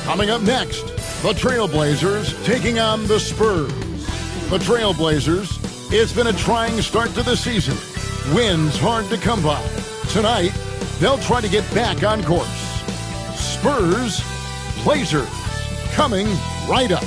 Coming up next, the Trailblazers taking on the Spurs. The Trailblazers, it's been a trying start to the season. Wins hard to come by. Tonight, they'll try to get back on course. Spurs, Blazers, coming right up.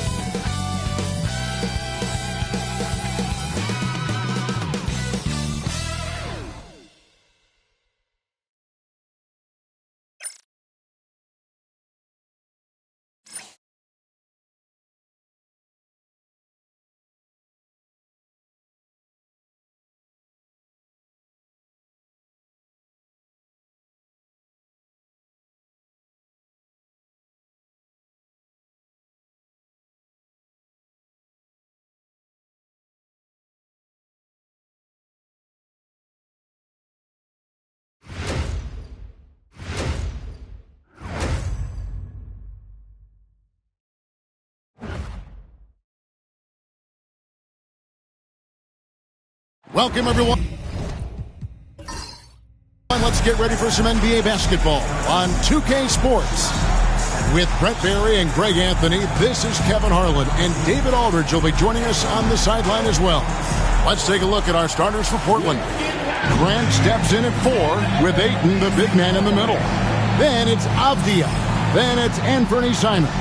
Welcome, everyone. Let's get ready for some NBA basketball on 2K Sports. With Brett Barry and Greg Anthony, this is Kevin Harlan, and David Aldridge will be joining us on the sideline as well. Let's take a look at our starters for Portland. Grant steps in at 4 with Ayton, the big man, in the middle. Then it's Avdia. Then it's Anfernee Simons.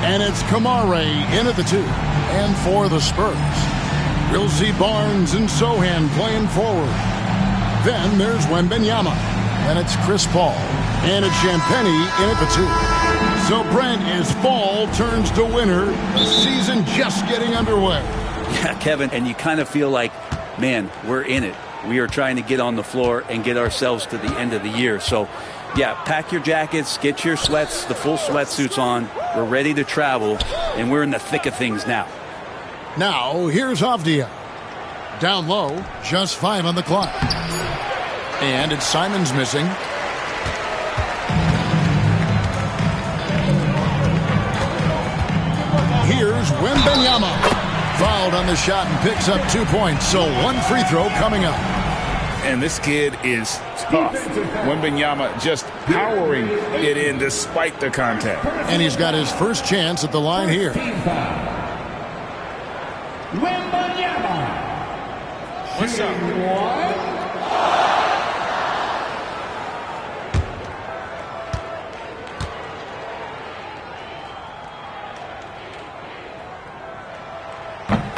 And it's Kamare in at the 2. And for the Spurs, we'll see Barnes and Sochan playing forward. Then there's Wembanyama. And it's Chris Paul. And it's Champagnie in at the 2. So Brent, as fall turns to winter, the season just getting underway. Yeah, Kevin, and you kind of feel like, man, we're in it. We are trying to get on the floor and get ourselves to the end of the year. So, yeah, pack your jackets, get your sweats, the full sweatsuits on. We're ready to travel, and we're in the thick of things now. Now, here's Avdia. Down low, just 5 on the clock. And it's Simons missing. Here's Wembanyama. Fouled on the shot and picks up 2 points. So 1 free throw coming up. And this kid is tough. Wembanyama just powering it in despite the contact. And he's got his first chance at the line here. What's up?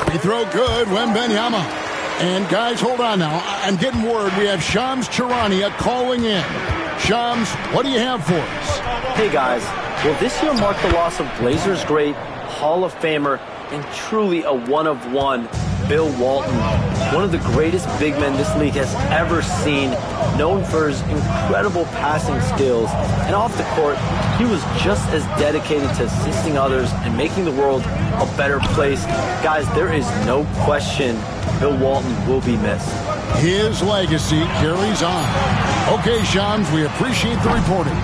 Free throw good, Wembanyama. And guys, hold on now. I'm getting word we have Shams Charania calling in. Shams, what do you have for us? Hey guys, well this year marked the loss of Blazers great, Hall of Famer, and truly a one-of-one, Bill Walton. One of the greatest big men this league has ever seen, known for his incredible passing skills. And off the court, he was just as dedicated to assisting others and making the world a better place. Guys, there is no question Bill Walton will be missed. His legacy carries on. Okay, Shams, we appreciate the reporting.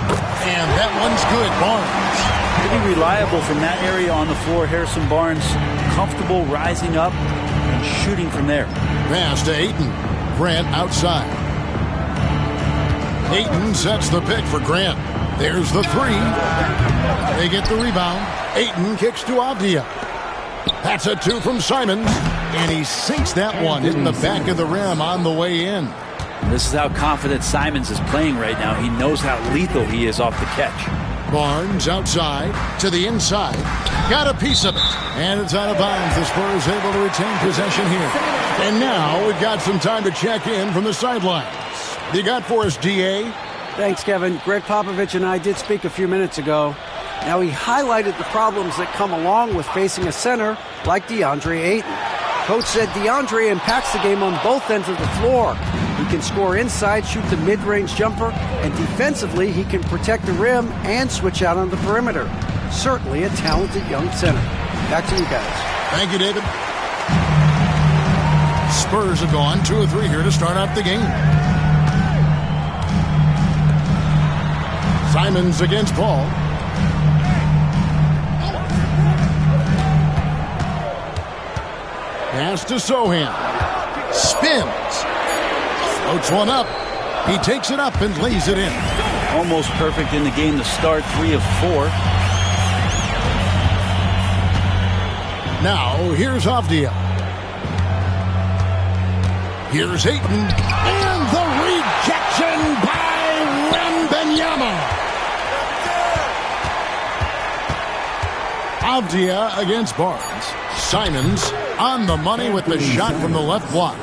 And that one's good, Barnes. Pretty reliable from that area on the floor. Harrison Barnes comfortable rising up and shooting from there. Pass to Ayton. Grant outside. Ayton sets the pick for Grant. There's the 3. They get the rebound. Ayton kicks to Avdia. That's a 2 from Simons. And he sinks that one, hitting the back of the rim on the way in. This is how confident Simons is playing right now. He knows how lethal he is off the catch. Barnes outside to the inside. Got a piece of it. And it's out of bounds. The Spurs able to retain possession here. And now we've got some time to check in from the sidelines. You got for us, DA? Thanks, Kevin. Gregg Popovich and I did speak a few minutes ago. Now, he highlighted the problems that come along with facing a center like DeAndre Ayton. Coach said DeAndre impacts the game on both ends of the floor. He can score inside, shoot the mid-range jumper, and defensively he can protect the rim and switch out on the perimeter. Certainly a talented young center. Back to you guys. Thank you, David. Spurs have gone 2 of 3 here to start out the game. Simons against Paul. Pass to Sochan. Spins. Floats one up. He takes it up and lays it in. Almost perfect in the game to start. 3 of 4. Now, here's Avdia. Here's Ayton. And the rejection by Wembanyama. Avdia against Barnes. Simons on the money with the shot from the left block.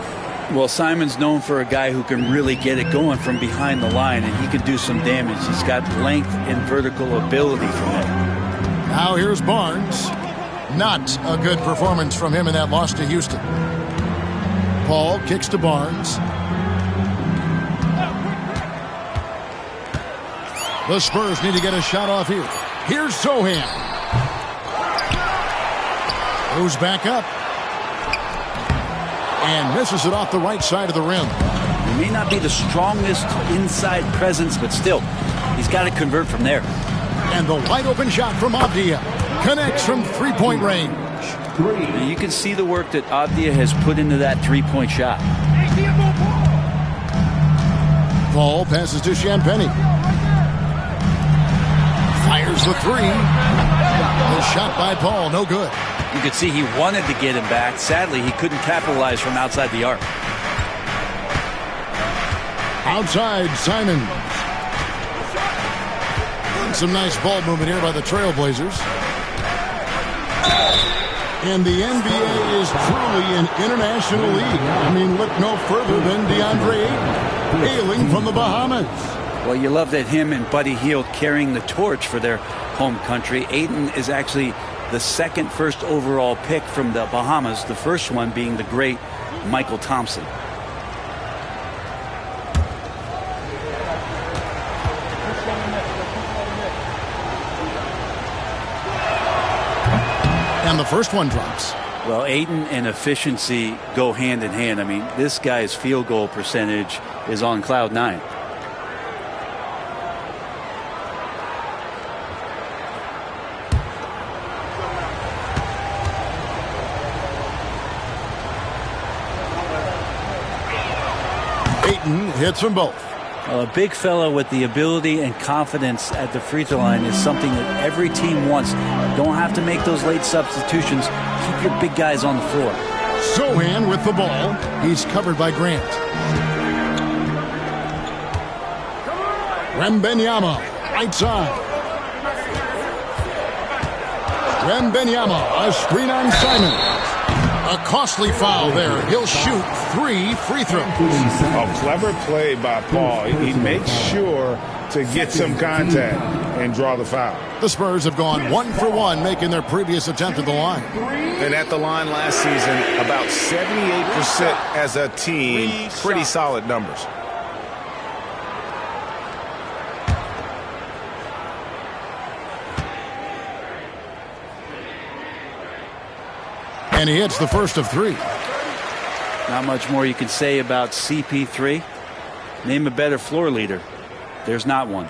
Well, Simons known for a guy who can really get it going from behind the line, and he can do some damage. He's got length and vertical ability from it. Now here's Barnes. Not a good performance from him in that loss to Houston. Paul kicks to Barnes. The Spurs need to get a shot off here. Here's Sochan. Goes back up. And misses it off the right side of the rim. He may not be the strongest inside presence, but still, he's got to convert from there. And the wide open shot from Avdia connects from three-point range. Now you can see the work that Avdia has put into that three-point shot. Paul passes to Champagnie. Fires the three. The shot by Paul, no good. You could see he wanted to get him back. Sadly, he couldn't capitalize from outside the arc. Outside, Simons. Some nice ball movement here by the Trailblazers. And the NBA is truly an international league. I mean, look no further than DeAndre Ayton, hailing from the Bahamas. Well, you love that him and Buddy Hield carrying the torch for their home country. Ayton is actually the second first overall pick from the Bahamas, the first one being the great Michael Thompson. And the first one drops. Well, Ayton and efficiency go hand in hand. I mean, this guy's field goal percentage is on cloud 9. Ayton hits from both. Well, a big fella with the ability and confidence at the free throw line is something that every team wants. You don't have to make those late substitutions. Keep your big guys on the floor. Sochan with the ball. He's covered by Grant. Wembanyama, right side. Wembanyama, a screen on Simons. A costly foul there. He'll shoot 3 free throws. A clever play by Paul. He makes sure to get some contact and draw the foul. The Spurs have gone 1 for 1, making their previous attempt at the line. And at the line last season, about 78% as a team. Pretty solid numbers. And he hits the first of 3. Not much more you can say about CP3. Name a better floor leader. There's not one.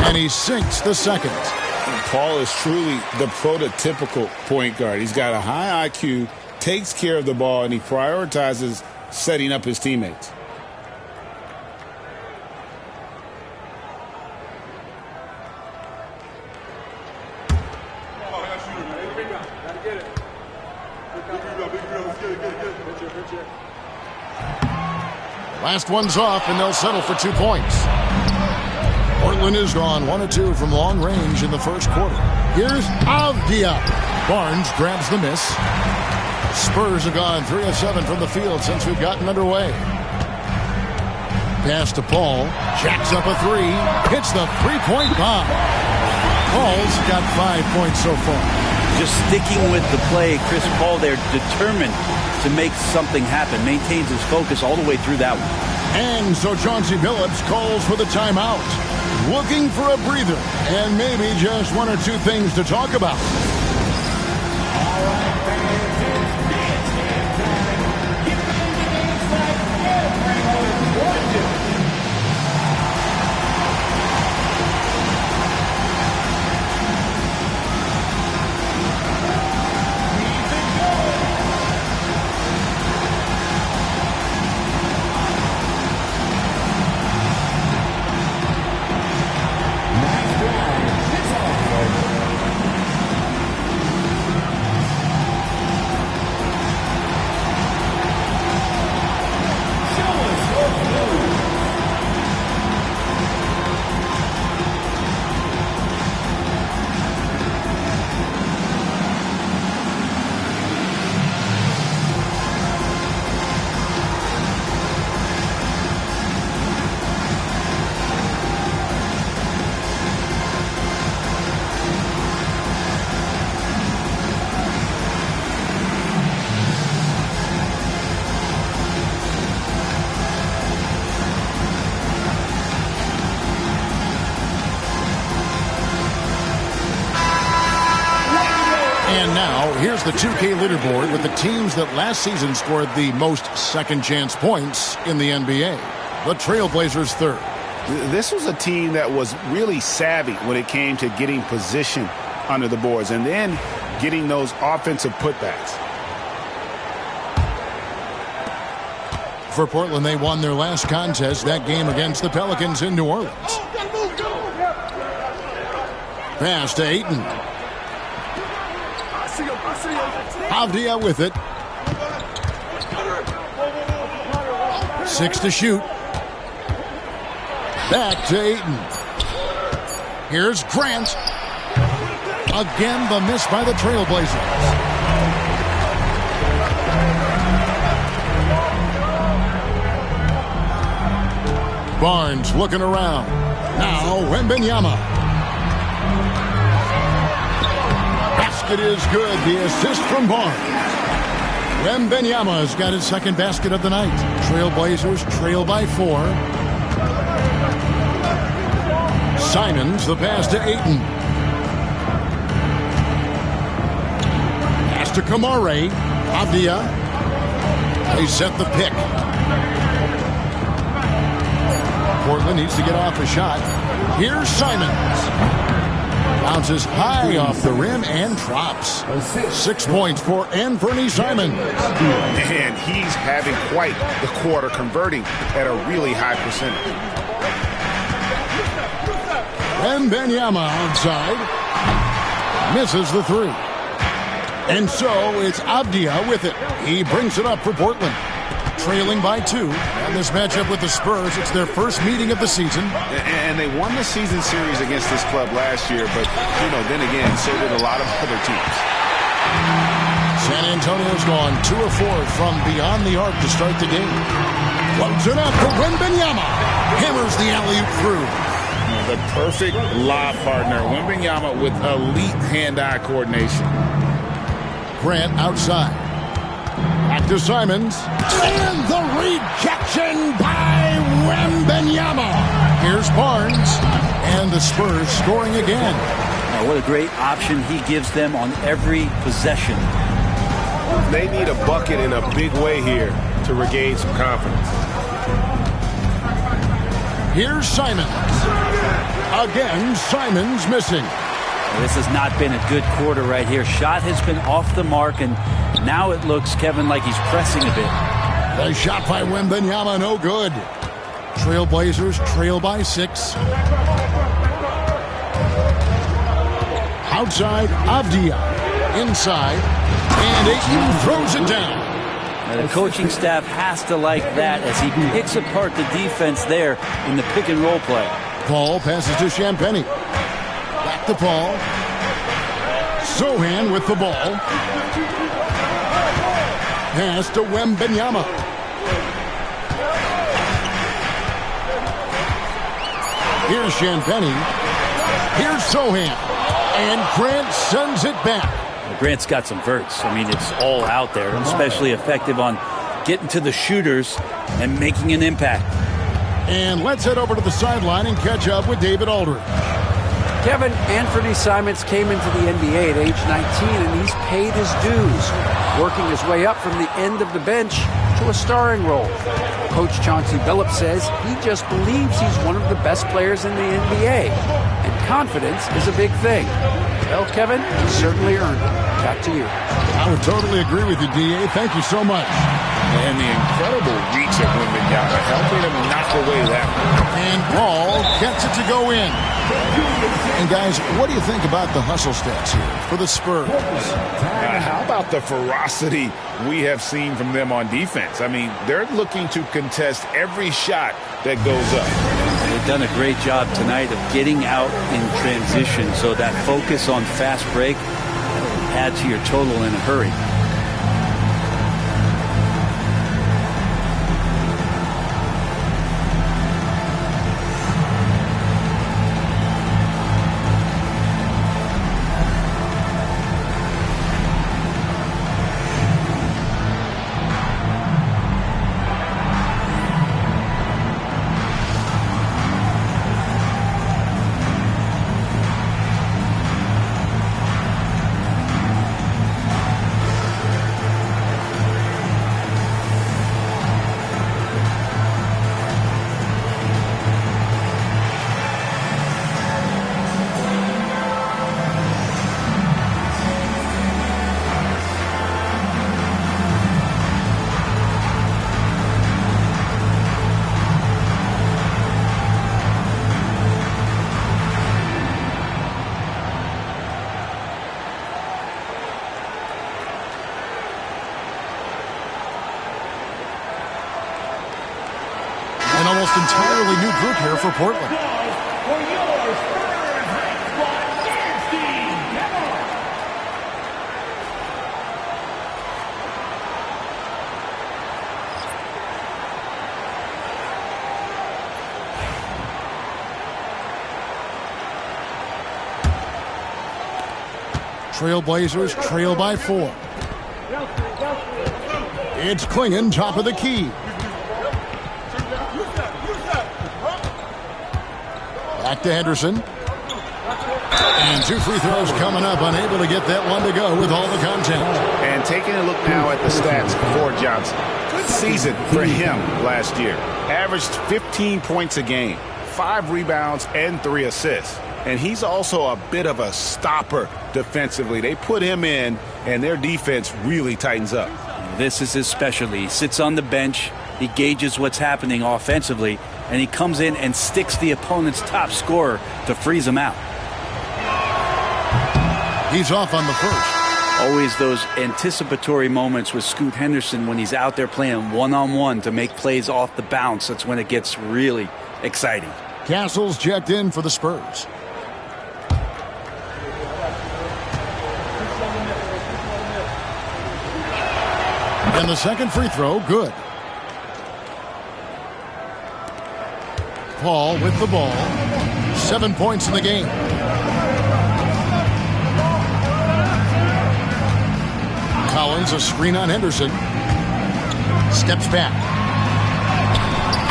And he sinks the second. Paul is truly the prototypical point guard. He's got a high IQ, takes care of the ball, and he prioritizes setting up his teammates. Last one's off, and they'll settle for 2 points. Portland is gone 1 of 2 from long range in the first quarter. Here's Avdia. Barnes grabs the miss. Spurs have gone 3 of 7 from the field since we've gotten underway. Pass to Paul. Jacks up a 3. Hits the three-point bomb. Paul's got 5 points so far. Just sticking with the play. Chris Paul there, determined to make something happen. Maintains his focus all the way through that one. And so Chauncey Billups calls for the timeout. Looking for a breather and maybe just 1 or 2 things to talk about. And now, here's the 2K leaderboard with the teams that last season scored the most second-chance points in the NBA. The Trailblazers third. This was a team that was really savvy when it came to getting position under the boards and then getting those offensive putbacks. For Portland, they won their last contest, that game against the Pelicans in New Orleans. Pass to Ayton. Avdia with it. 6 to shoot. Back to Ayton. Here's Grant. Again, the miss by the Trailblazers. Barnes looking around. Now Wembanyama. Basket is good. The assist from Barnes. Wembanyama has got his second basket of the night. Trailblazers trail by 4. Simons, the pass to Ayton. Pass to Kamare. Avdia. They set the pick. Portland needs to get off a shot. Here's Simons. Bounces high off the rim and drops. 6 points for Anfernee Simons. And he's having quite the quarter, converting at a really high percentage. Wembanyama outside. Misses the 3. And so it's Avdia with it. He brings it up for Portland. Trailing by 2. And this matchup with the Spurs, it's their first meeting of the season. And they won the season series against this club last year, but, then again, so did a lot of other teams. San Antonio's gone 2 of 4 from beyond the arc to start the game. Floats it up for Wembanyama. Hammers the alley-oop through. The perfect lob partner. Wembanyama with elite hand-eye coordination. Grant outside. Back to Simons. And the rejection by Wembanyama. Here's Barnes. And the Spurs scoring again. Oh, what a great option he gives them on every possession. They need a bucket in a big way here to regain some confidence. Here's Simons. Again, Simons missing. This has not been a good quarter right here. Shot has been off the mark, and now it looks, Kevin, like he's pressing a bit. The shot by Wembanyama, no good. Trailblazers trail by 6. Outside, Avdia. Inside, and Ayton throws it down. Now the coaching staff has to like that as he picks apart the defense there in the pick-and-roll play. Paul passes to Champagnie. Back to Paul. Sochan with the ball. Pass to Wembanyama. Here's Champagnie. Here's Sochan. And Grant sends it back. Grant's got some verts. I mean, it's all out there, especially effective on getting to the shooters and making an impact. And let's head over to the sideline and catch up with David Aldridge. Kevin, Anfernee Simons came into the NBA at age 19, and he's paid his dues, working his way up from the end of the bench to a starring role. Coach Chauncey Billups says he just believes he's one of the best players in the NBA, and confidence is a big thing. Well, Kevin, he certainly earned it. Back to you. I would totally agree with you, D.A. Thank you so much. And the incredible reach of Wembanyama helping him knock away that one. And Paul gets it to go in. And guys, what do you think about the hustle stats here for the Spurs? How about the ferocity we have seen from them on defense? I mean, they're looking to contest every shot that goes up. They've done a great job tonight of getting out in transition, so that focus on fast break add to your total in a hurry. almost entirely new group here for Portland. Trailblazers trail by 4. It's Klingon, top of the key. Back to Henderson. And 2 free throws coming up. Unable to get that one to go with all the content. And taking a look now at the stats for Johnson. Good season for him last year. Averaged 15 points a game, 5 rebounds, and 3 assists. And he's also a bit of a stopper defensively. They put him in, and their defense really tightens up. This is his specialty. He sits on the bench, he gauges what's happening offensively, and he comes in and sticks the opponent's top scorer to freeze him out. He's off on the first. Always those anticipatory moments with Scoot Henderson when he's out there playing one-on-one to make plays off the bounce. That's when it gets really exciting. Castle's checked in for the Spurs. And the second free throw, good. Paul with the ball. 7 points in the game. Collins, a screen on Henderson. Steps back.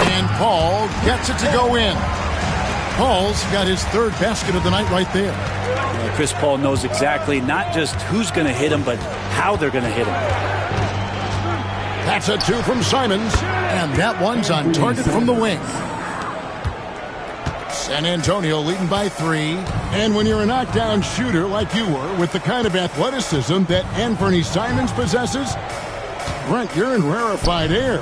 And Paul gets it to go in. Paul's got his 3rd basket of the night right there. Chris Paul knows exactly not just who's going to hit him, but how they're going to hit him. That's a 2 from Simons, and that one's on target from the wing. San Antonio leading by 3, and when you're a knockdown shooter like you were with the kind of athleticism that Anfernee Simons possesses, Brent, you're in rarefied air.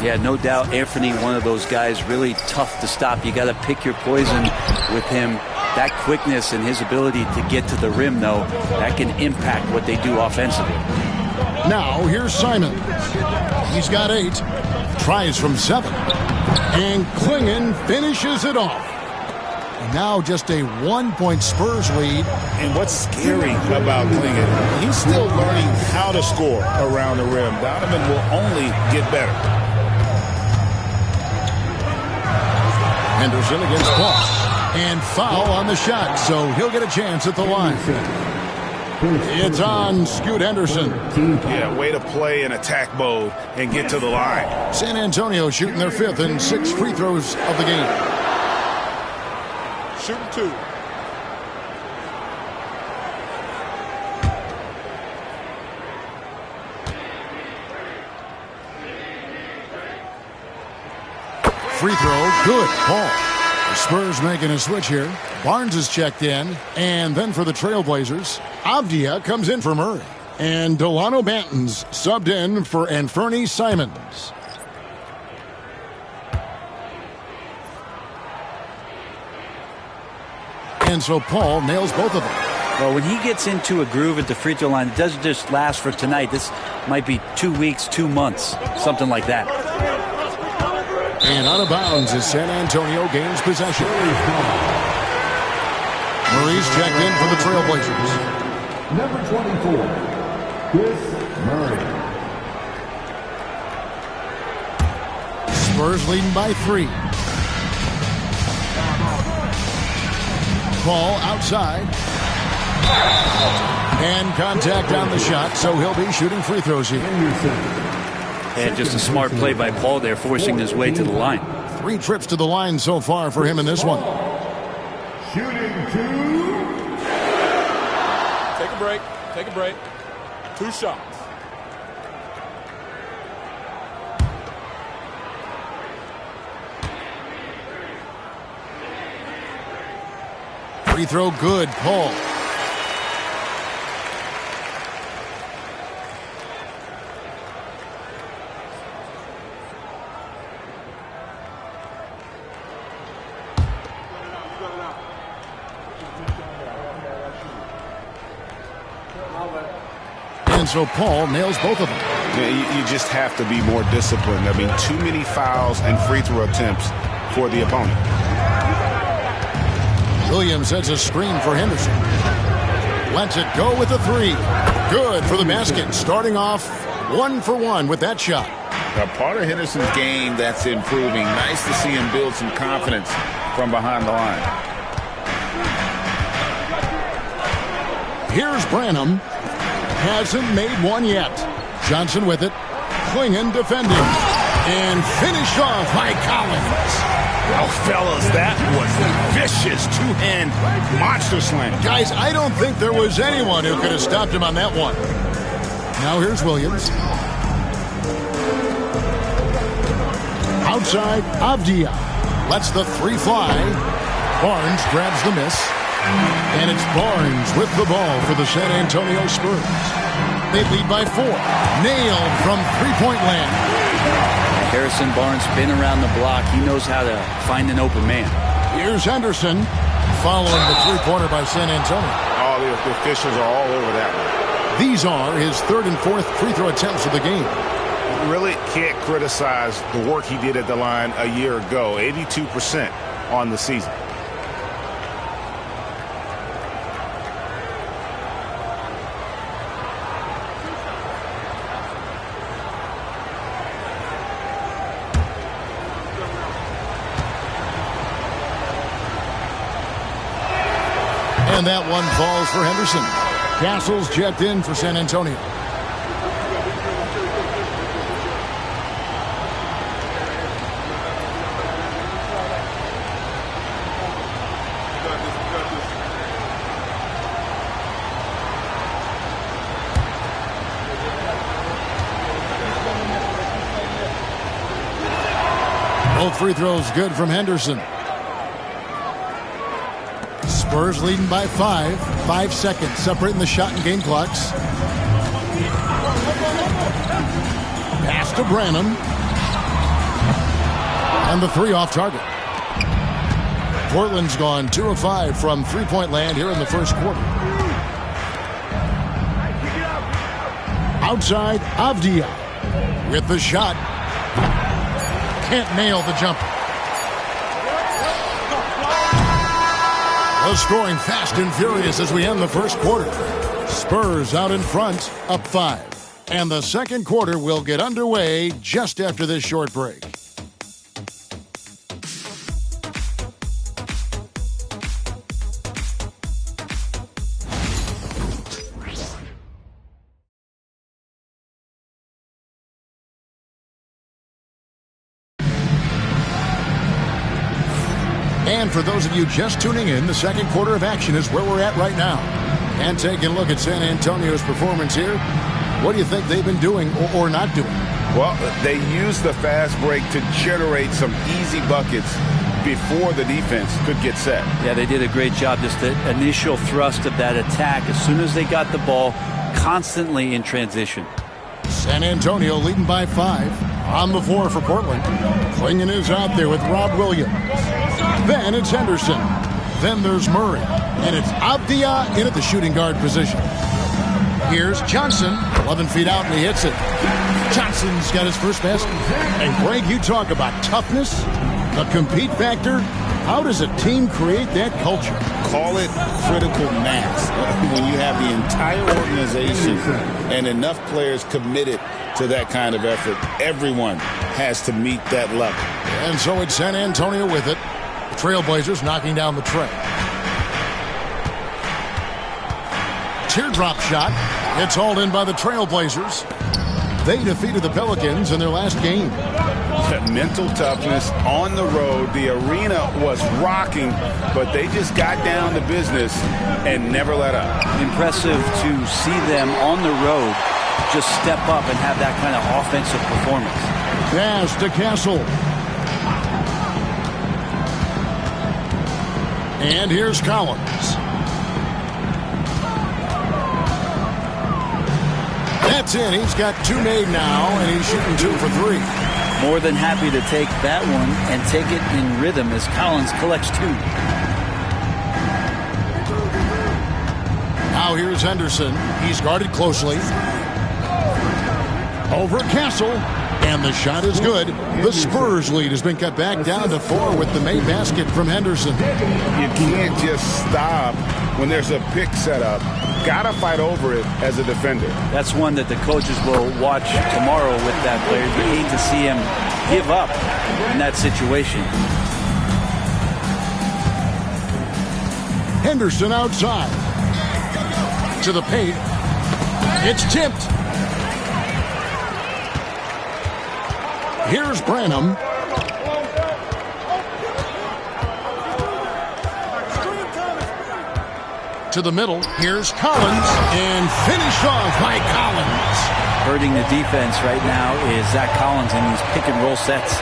Yeah, no doubt Anfernee, one of those guys really tough to stop. You got to pick your poison with him. That quickness and his ability to get to the rim, though, that can impact what they do offensively. Now, here's Simons. He's got 8. Tries from 7. And Klingon finishes it off. And now just a 1-point Spurs lead. And what's scary about Klingon, he's still learning how to score around the rim. Donovan will only get better. Henderson against Paul. And foul on the shot, so he'll get a chance at the line. It's on Scoot Henderson. Yeah, way to play in attack mode and get to the line. San Antonio shooting their 5th and 6 free throws of the game. Shooting 2. Free throw, good. Paul. The Spurs making a switch here. Barnes is checked in. And then for the Trailblazers, Avdia comes in for Murray. And Dalano Banton's subbed in for Anfernee Simons. And so Paul nails both of them. Well, when he gets into a groove at the free throw line, it doesn't just last for tonight. This might be 2 weeks, 2 months, something like that. And out of bounds as San Antonio gains possession. Murray's checked in for the Trailblazers. Number 24, Chris Murray. Spurs leading by 3. Paul outside. And contact on the shot, so he'll be shooting free throws here. And just a smart play by Paul there, forcing his way to the line. 3 trips to the line so far for him in this one. Shooting 2. Take a break. Take a break. 2 shots. Free throw good, Paul. And so Paul nails both of them. Yeah, you just have to be more disciplined. I mean, too many fouls and free throw attempts for the opponent. Williams sets a screen for Henderson. Lets it go with a three. Good for the basket. Starting off 1 for 1 with that shot. A part of Henderson's game that's improving. Nice to see him build some confidence from behind the line. Here's Branham. Hasn't made one yet. Johnson with it. Klingon defending. And finished off by Collins. Oh, fellas, that was a vicious two-hand monster slam. Guys, I don't think there was anyone who could have stopped him on that one. Now here's Williams. Outside, Avdia lets the three fly. Barnes grabs the miss. And it's Barnes with the ball for the San Antonio Spurs. They lead by 4. Nailed from three-point land. Harrison Barnes been around the block. He knows how to find an open man. Here's Henderson following the three-pointer by San Antonio. Oh, the officials are all over that one. These are his 3rd and 4th free throw attempts of the game. Really can't criticize the work he did at the line a year ago. 82% on the season. And that one falls for Henderson. Castle's checked in for San Antonio. Both free throws good from Henderson. Spurs leading by 5. 5 seconds separating the shot and game clocks. Pass to Branham. And the 3 off target. Portland's gone 2 of 5 from three-point land here in the first quarter. Outside, Avdia with the shot. Can't nail the jumper. The scoring fast and furious as we end the first quarter. Spurs out in front, up 5. And the second quarter will get underway just after this short break. And for those of you just tuning in, the second quarter of action is where we're at right now. And taking a look at San Antonio's performance here, what do you think they've been doing or not doing? Well, they used the fast break to generate some easy buckets before the defense could get set. Yeah, they did a great job. Just the initial thrust of that attack, as soon as they got the ball, constantly in transition. San Antonio leading by 5. On the floor for Portland. Klingon is out there with Rob Williams. Then it's Henderson. Then there's Murray. And it's Avdia in at the shooting guard position. Here's Johnson. 11 feet out and he hits it. Johnson's got his first basket. And Greg, you talk about toughness, the compete factor. How does a team create that culture? Call it critical mass. When you have the entire organization and enough players committed to that kind of effort, everyone has to meet that level. And so it's San Antonio with it. Trailblazers knocking down the tray. Teardrop shot. It's hauled in by the Trailblazers. They defeated the Pelicans in their last game. Mental toughness on the road. The arena was rocking, but they just got down to business and never let up. Impressive to see them on the road just step up and have that kind of offensive performance. Pass to Castle. And here's Collins. That's in. He's got 2 made now, and he's shooting 2 for 3. More than happy to take that one and take it in rhythm as Collins collects 2. Now here's Henderson. He's guarded closely. Over Castle. And the shot is good. The Spurs lead has been cut back down to 4 with the made basket from Henderson. You can't just stop when there's a pick set up. Gotta fight over it as a defender. That's one that the coaches will watch tomorrow with that player. You hate to see him give up in that situation. Henderson outside. To the paint. It's tipped. Here's Branham. To the middle. Here's Collins. And finished off by Collins. Hurting the defense right now is Zach Collins in these pick and roll sets.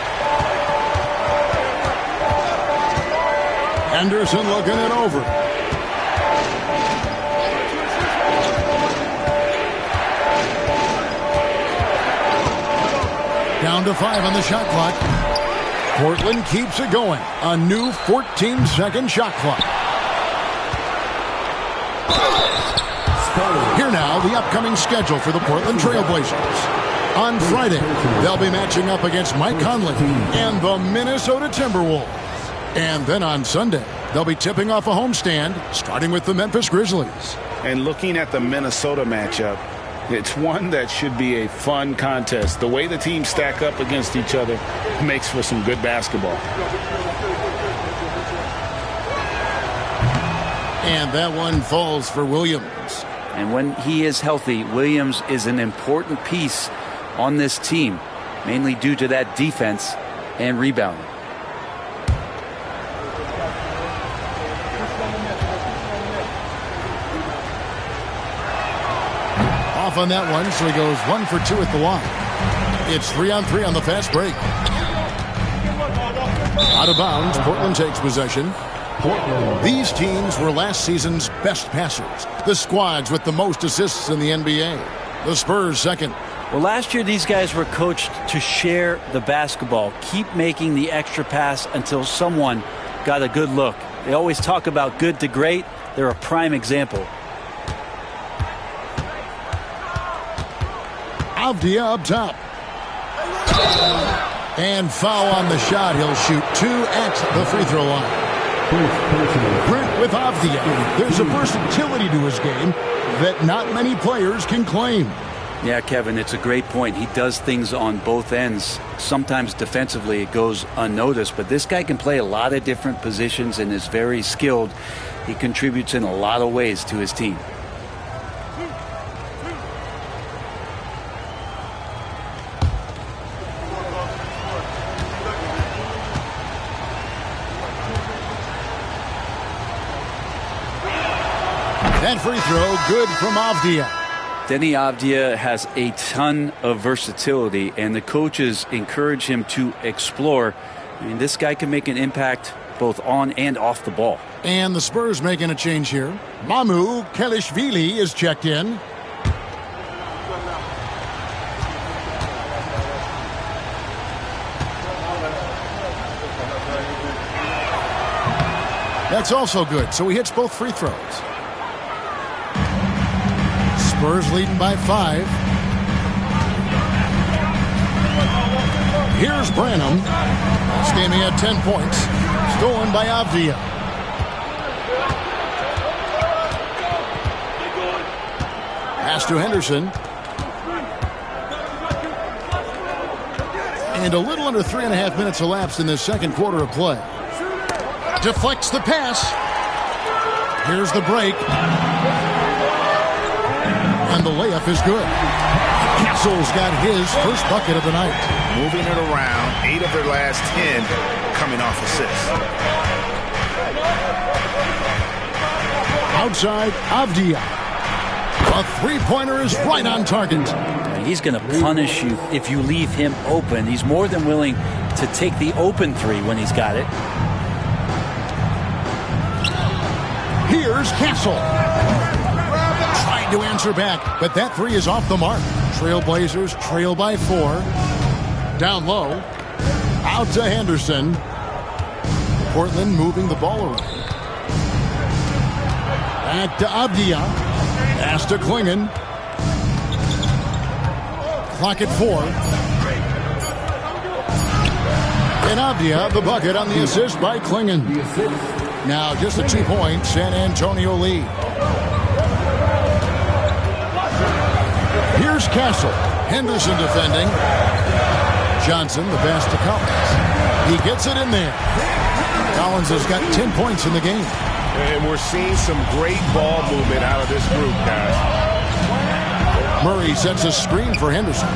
Henderson looking it over. Down to 5 on the shot clock. Portland keeps it going. A new 14-second shot clock. Here now, the upcoming schedule for the Portland Trail Blazers. On Friday, they'll be matching up against Mike Conley and the Minnesota Timberwolves. And then on Sunday, they'll be tipping off a homestand, starting with the Memphis Grizzlies. And looking at the Minnesota matchup, it's one that should be a fun contest. The way the teams stack up against each other makes for some good basketball. And that one falls for Williams. And when he is healthy, Williams is an important piece on this team, mainly due to that defense and rebounding. Off on that one, so he goes 1 for 2 at the line. It's 3-on-3 on the fast break. Out of bounds, Portland takes possession. These teams were last season's best passers. The squads with the most assists in the NBA. The Spurs second. Well, last year these guys were coached to share the basketball. Keep making the extra pass until someone got a good look. They always talk about good to great. They're a prime example. Avdia up top. And foul on the shot. He'll shoot 2 at the free throw line. Brent with Avdia. There's a versatility to his game that not many players can claim. Yeah, Kevin, it's a great point. He does things on both ends. Sometimes defensively it goes unnoticed, but this guy can play a lot of different positions and is very skilled. He contributes in a lot of ways to his team. That free throw good from Avdia. Denny Avdia has a ton of versatility, and the coaches encourage him to explore. I mean, this guy can make an impact both on and off the ball. And the Spurs making a change here. Mamu Kelishvili is checked in. That's also good, so he hits both free throws. Spurs leading by 5. Here's Branham. This game he had 10 points. Stolen by Avdia. Pass to Henderson. And a little under 3.5 minutes elapsed in this second quarter of play. Deflects the pass. Here's the break. And the layup is good. Castle's got his first bucket of the night. Moving it around, 8 of their last 10 coming off assists. Outside, Avdia. A three-pointer is right on target. He's going to punish you if you leave him open. He's more than willing to take the open three when he's got it. Here's Castle. Trying to answer back, but that three is off the mark. Trailblazers trail by 4. Down low. Out to Henderson. Portland moving the ball around. Back to Avdia. Pass to Klingon. Clock at 4. And Avdia, the bucket on the assist by Klingon. Now just a 2-point San Antonio lead. Here's Castle. Henderson defending. Johnson, the pass to Collins. He gets it in there. Collins has got 10 points in the game. And we're seeing some great ball movement out of this group, guys. Murray sets a screen for Henderson.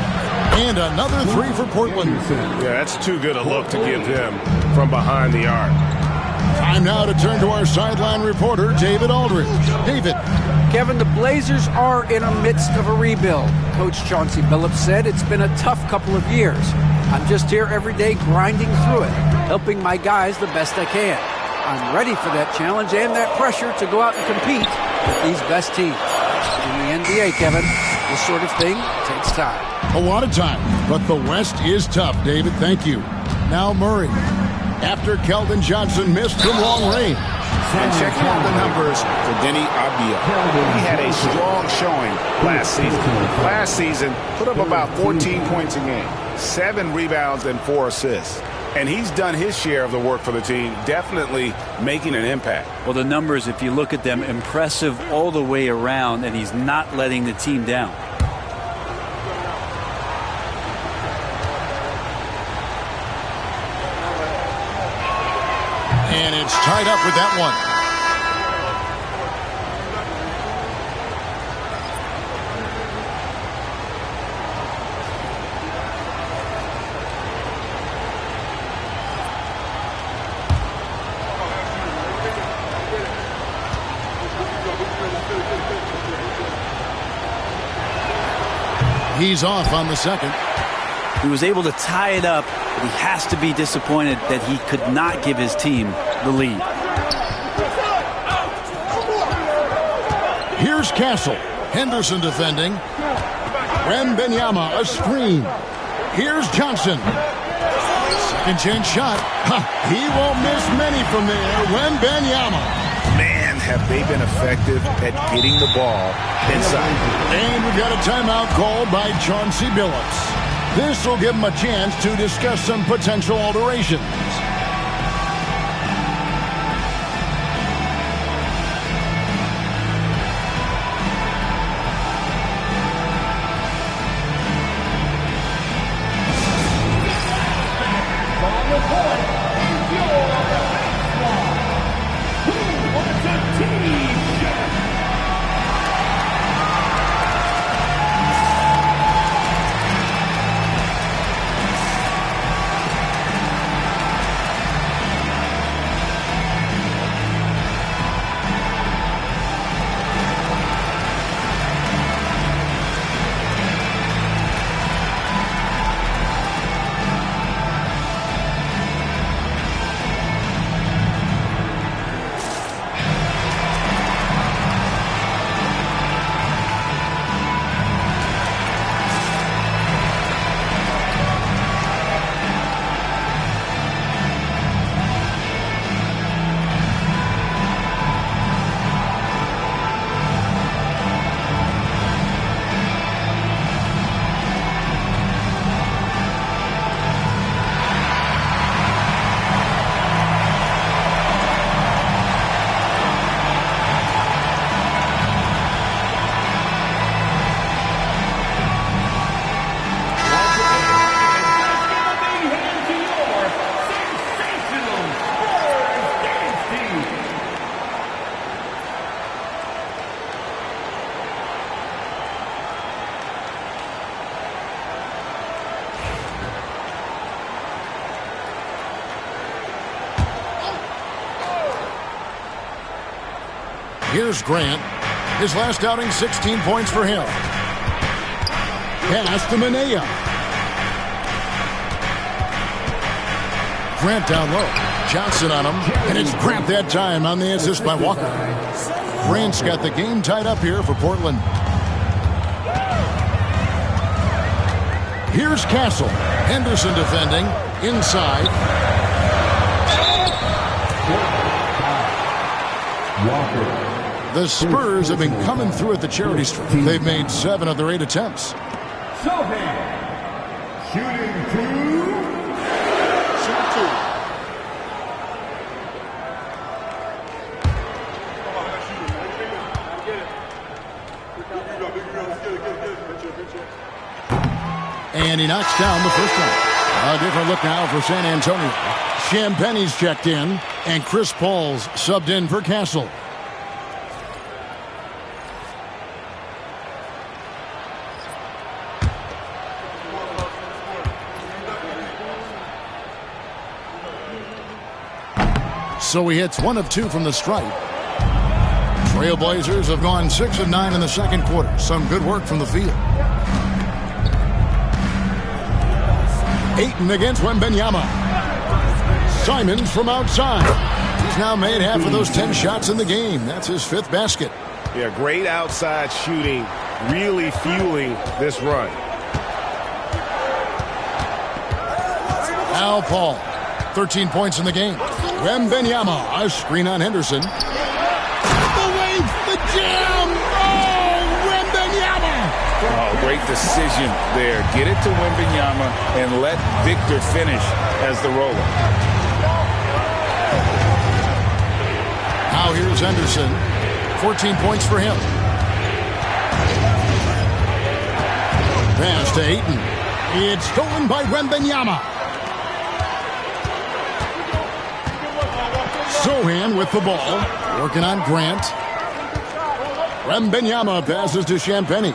And another 3 for Portland. Yeah, that's too good a look to give him from behind the arc. Time now to turn to our sideline reporter, David Aldridge. David. Kevin, the Blazers are in the midst of a rebuild. Coach Chauncey Billups said it's been a tough couple of years. I'm just here every day grinding through it, helping my guys the best I can. I'm ready for that challenge and that pressure to go out and compete with these best teams. In the NBA, Kevin, this sort of thing takes time. A lot of time, but the West is tough, David. Thank you. Now Murray. After Keldon Johnson missed from long range. And checking out the numbers for Denny Avdia. He had a strong showing last season. Last season, put up about 14 points a game, 7 rebounds and 4 assists. And he's done his share of the work for the team, definitely making an impact. Well, the numbers, if you look at them, impressive all the way around, and he's not letting the team down. And it's tied up with that one. He's off on the second. He was able to tie it up, but he has to be disappointed that he could not give his team the lead. Here's Castle. Henderson defending. Wembanyama a screen. Here's Johnson. Second chance shot. He won't miss many from there. Wembanyama. Man, have they been effective at getting the ball inside. And we've got a timeout called by Chauncey Billups. This will give him a chance to discuss some potential alterations. Here's Grant. His last outing, 16 points for him. Pass to Manea. Grant down low. Johnson on him. And it's Grant that time on the assist by Walker. Grant's got the game tied up here for Portland. Here's Castle. Henderson defending. Inside. Walker. The Spurs have been coming through at the charity stripe. They've made 7 of their 8 attempts. Showdown. Shooting 2. Shooting 2. And he knocks down the first one. A different look now for San Antonio. Champagne's checked in, and Chris Paul's subbed in for Castle. So he hits 1 of 2 from the stripe. Trailblazers have gone 6 of 9 in the second quarter. Some good work from the field. Ayton against Wembanyama. Simons from outside. He's now made half of those 10 shots in the game. That's his 5th basket. Yeah, great outside shooting, really fueling this run. Al Paul, 13 points in the game. Wembanyama, a screen on Henderson. Away from the jam! Oh, Wembanyama! Oh, great decision there. Get it to Wembanyama and let Victor finish as the roller. Now here's Henderson. 14 points for him. Pass to Ayton. It's stolen by Wembanyama. Sochan with the ball. Working on Grant. Wembanyama passes to Champagnie.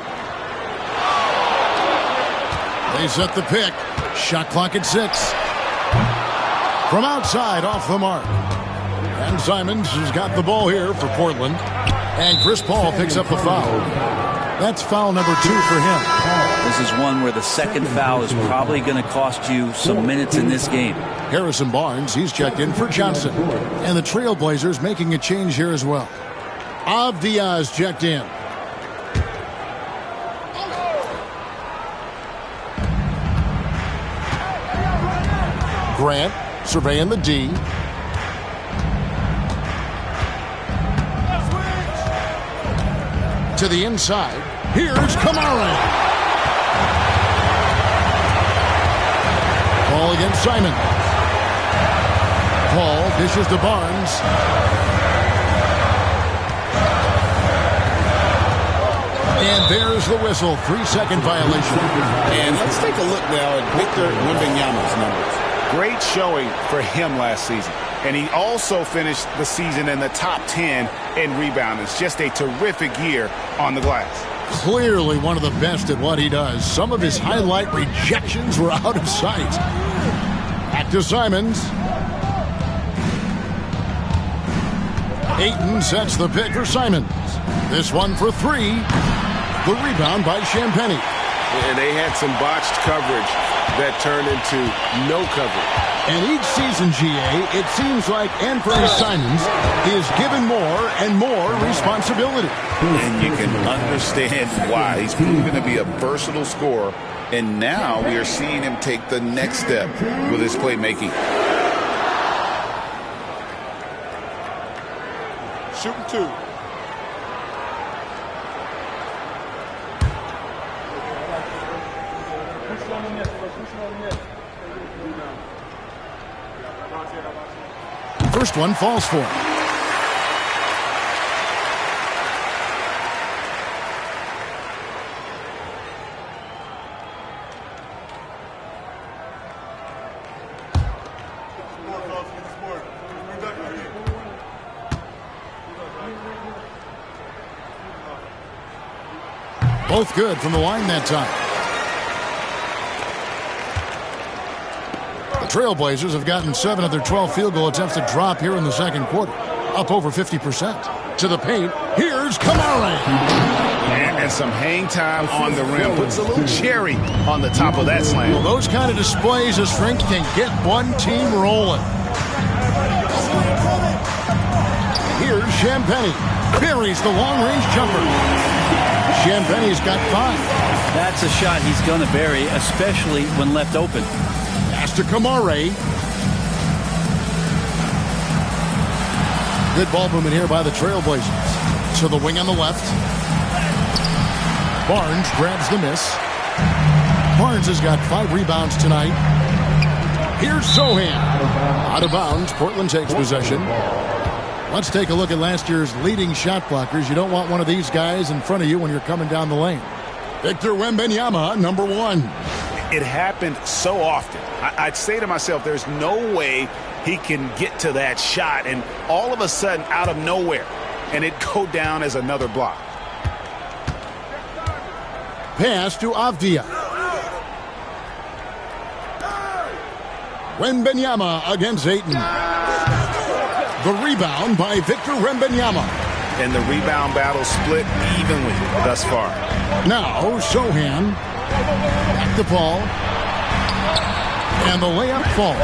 They set the pick. Shot clock at 6. From outside, off the mark. And Simons has got the ball here for Portland. And Chris Paul picks up the foul. That's foul number 2 for him. This is one where the second foul is probably going to cost you some minutes in this game. Harrison Barnes, he's checked in for Johnson. And the Trailblazers making a change here as well. Diaz checked in. Grant surveying the D. To the inside. Here's Kamara. Ball against Simon. Paul dishes to Barnes. And there's the whistle. 3-second violation. And let's take a look now at Victor Wembanyama's numbers. Great showing for him last season. And he also finished the season in the top 10 in rebounding. It's just a terrific year on the glass. Clearly one of the best at what he does. Some of his highlight rejections were out of sight. Back to Simons. Ayton sets the pick for Simons. This one for 3. The rebound by Champagnie. And they had some botched coverage that turned into no coverage. And each season, GA, it seems like Anfernee Simons is given more and more responsibility. And you can understand why. He's proven to be a versatile scorer. And now we are seeing him take the next step with his playmaking. Shooting 2. First one falls for him. Both good from the line that time. The Trailblazers have gotten 7 of their 12 field goal attempts to drop here in the second quarter. Up over 50%. To the paint. Here's Kamara. And some hang time on the rim. Puts a little cherry on the top of that slam. Well, those kind of displays of strength can get one team rolling. Here's Champagnie. Buries the long-range jumper. Champagnie's got 5. That's a shot he's going to bury, especially when left open. Pass to Kamara. Good ball movement here by the Trailblazers. To the wing on the left. Barnes grabs the miss. Barnes has got 5 rebounds tonight. Here's Sochan. Out of bounds. Portland takes possession. Let's take a look at last year's leading shot blockers. You don't want one of these guys in front of you when you're coming down the lane. Victor Wembanyama, number 1. It happened so often. I'd say to myself, there's no way he can get to that shot, and all of a sudden, out of nowhere, and it go down as another block. Pass to Avdia. Wembanyama against Ayton. The rebound by Victor Wembanyama. And the rebound battle split evenly thus far. Now, Sochan. Back to Paul. And the layup falls.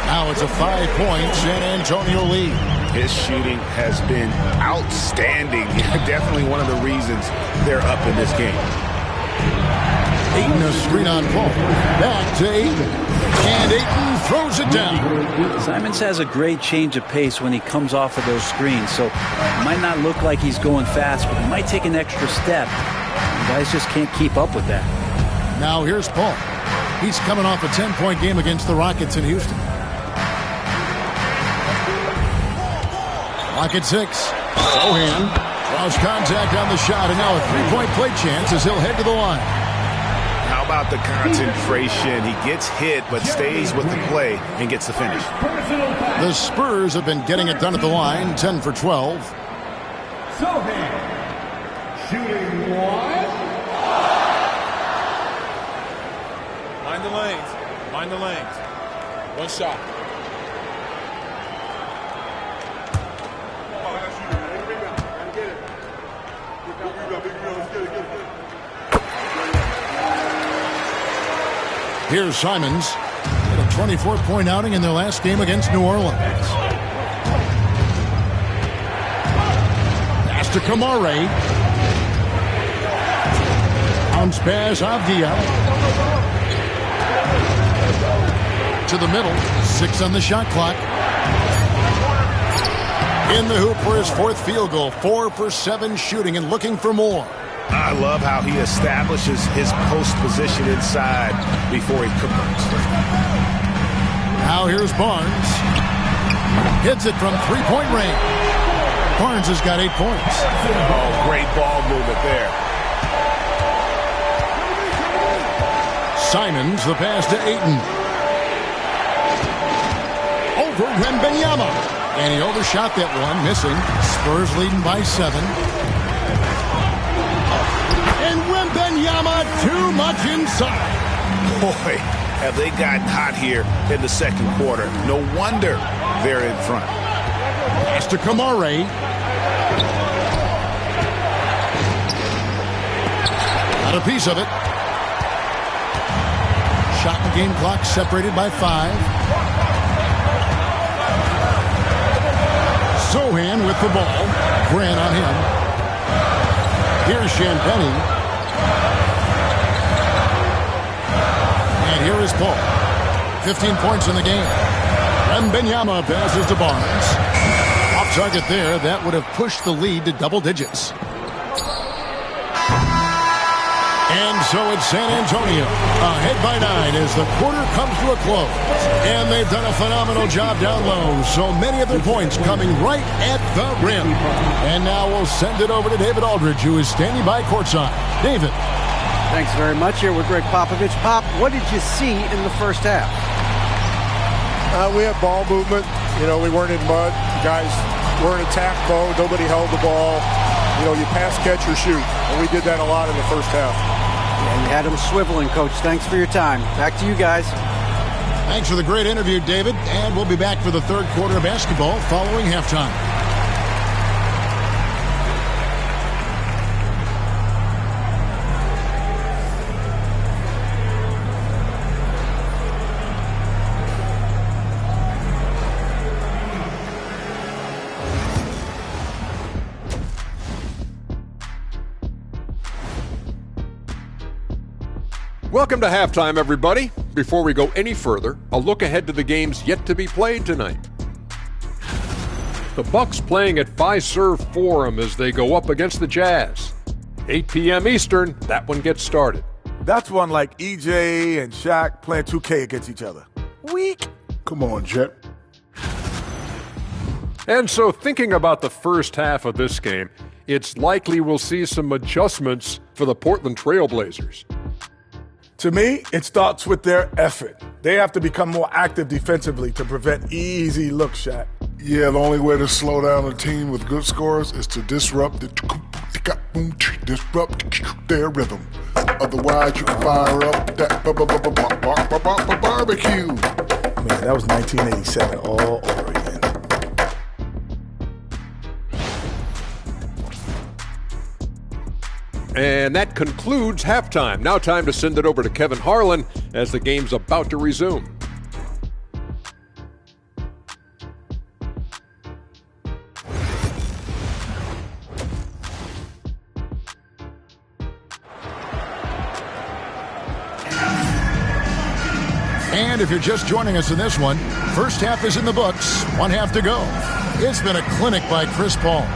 Now it's a 5-point San Antonio lead. His shooting has been outstanding. Definitely one of the reasons they're up in this game. Ayton, a screen on Paul. Back to Ayton. And Ayton throws it down. Simons has a great change of pace when he comes off of those screens, so it might not look like he's going fast, but he might take an extra step. Guys just can't keep up with that. Now here's Paul. He's coming off a 10-point game against the Rockets in Houston. Rocket 6. Sochan draws contact on the shot, and now a 3-point play chance as he'll head to the line. How about the concentration? He gets hit, but stays with the play and gets the finish. The Spurs have been getting it done at the line, 10 for 12. Sochan, shooting 1. Mind the lanes. Mind the lanes. One shot. Here's Simons. Had a 24-point outing in their last game against New Orleans. Pass to Kamare. Bounce pass, Avdia. To the middle. 6 on the shot clock. In the hoop for his 4th field goal. 4 for 7 shooting and looking for more. I love how he establishes his post position inside before he converts. Now here's Barnes. Hits it from 3-point range. Barnes has got 8 points. Oh, great ball movement there. Simons, the pass to Ayton. Over Wembanyama. And he overshot that one, missing. Spurs leading by 7. And Wembanyama too much inside. Boy, have they gotten hot here in the second quarter. No wonder they're in front. Pass to Kamare. Got a piece of it. Shot and game clock separated by 5. Sochan with the ball. Grant on him. Here's Champagnie. And here is Paul. 15 points in the game. Wembanyama passes to Barnes. Off target there. That would have pushed the lead to double digits. And so it's San Antonio ahead by 9 as the quarter comes to a close. And they've done a phenomenal job down low. So many of their points coming right at the rim. And now we'll send it over to David Aldridge, who is standing by courtside. David. Thanks very much. Here with Gregg Popovich. Pop, what did you see in the first half? We had ball movement. You know, we weren't in mud. Guys were in attack mode. Nobody held the ball. You know, you pass, catch, or shoot. And we did that a lot in the first half. And you had them swiveling, Coach. Thanks for your time. Back to you guys. Thanks for the great interview, David. And we'll be back for the third quarter of basketball following halftime. Welcome to halftime, everybody. Before we go any further, a look ahead to the games yet to be played tonight. The Bucks playing at Fiserv Forum as they go up against the Jazz. 8 p.m. Eastern, that one gets started. That's one like EJ and Shaq playing 2K against each other. Weak. Come on, Jet. And so thinking about the first half of this game, it's likely we'll see some adjustments for the Portland Trail Blazers. To me, it starts with their effort. They have to become more active defensively to prevent easy looks, Shaq. Yeah, the only way to slow down a team with good scores is to disrupt their rhythm. Otherwise, you can fire up that barbecue. Man, that was 1987 all over again. And that concludes halftime. Now time to send it over to Kevin Harlan as the game's about to resume. And if you're just joining us in this one, first half is in the books, one half to go. It's been a clinic by Chris Paul.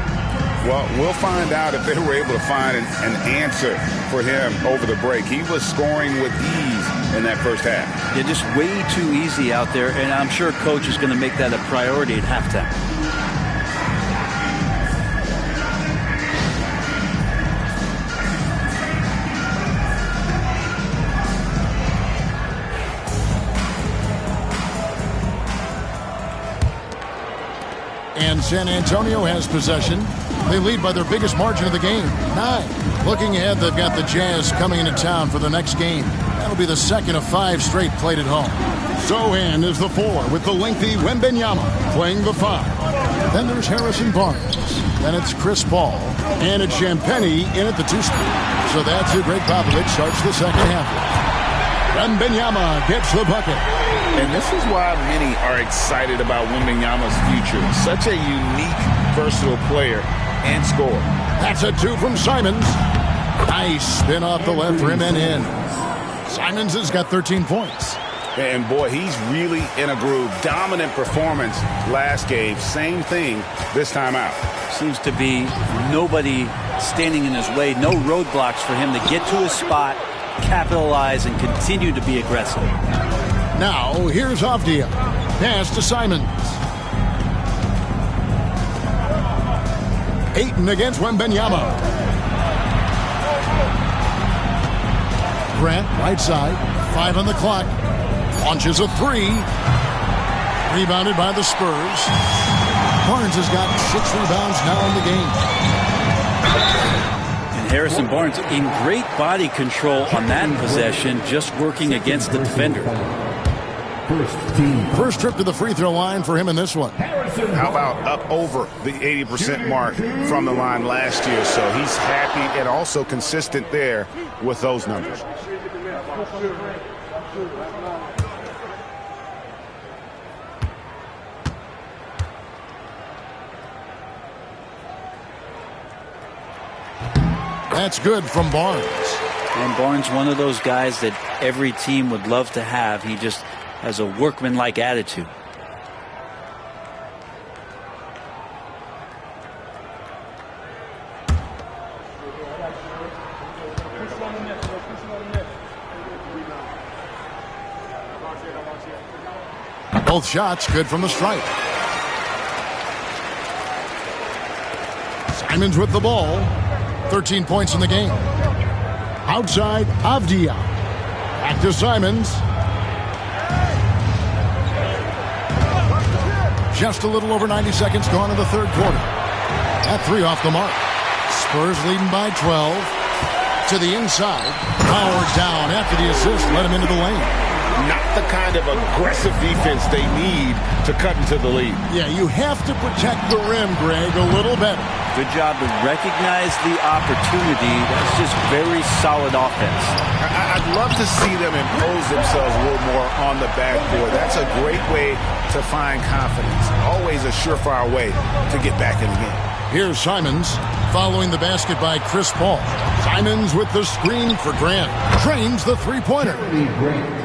Well, we'll find out if they were able to find an answer for him over the break. He was scoring with ease in that first half. Yeah, just way too easy out there, and I'm sure Coach is going to make that a priority at halftime. And San Antonio has possession. They lead by their biggest margin of the game, 9. Looking ahead, they've got the Jazz coming into town for the next game. That'll be the second of 5 straight played at home. Sochan is the 4 with the lengthy Wembanyama playing the 5. Then there's Harrison Barnes. Then it's Chris Paul. And it's Anfernee in at the 2 spot. So that's who Gregg Popovich starts the second half with. Wembanyama gets the bucket. And this is why many are excited about Wembanyama's future. Such a unique, versatile player and scorer. That's a 2 from Simons. Nice spin off the left rim and in. Simons has got 13 points. And boy, he's really in a groove. Dominant performance last game. Same thing this time out. Seems to be nobody standing in his way. No roadblocks for him to get to his spot, capitalize, and continue to be aggressive. Now, here's Avdia. Pass to Simons. Ayton against Wembanyama. Grant, right side. 5 on the clock. Launches a 3. Rebounded by the Spurs. Barnes has got 6 rebounds now in the game. And Harrison Barnes in great body control on that possession, just working against the defender. First trip to the free throw line for him in this one. How about up over the 80% mark from the line last year? So he's happy and also consistent there with those numbers. That's good from Barnes. And Barnes, one of those guys that every team would love to have. He just has a workmanlike attitude. Both shots good from the stripe. Simons with the ball. 13 points in the game. Outside, Avdia. Back to Simons. Just a little over 90 seconds gone in the third quarter. That 3 off the mark. Spurs leading by 12. To the inside. Powers down after the assist. Let him into the lane. Not the kind of aggressive defense they need to cut into the lead. Yeah, you have to protect the rim, Greg, a little better. Good job to recognize the opportunity. That's just very solid offense. I'd love to see them impose themselves a little more on the backboard. That's a great way to find confidence. Always a surefire way to get back in the game. Here's Simons following the basket by Chris Paul. Simons with the screen for Grant. Trains the three-pointer.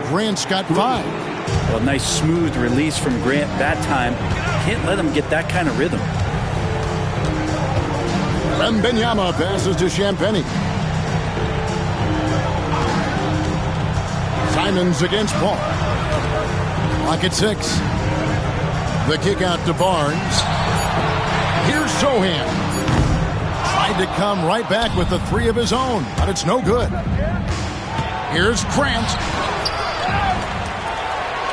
Grant's got 5. Well, nice smooth release from Grant that time. Can't let him get that kind of rhythm. Wembanyama passes to Anfernee. Simons against Paul. Clock at 6. The kick out to Barnes. Here's Sochan. Tried to come right back with the three of his own, but it's no good. Here's Grant.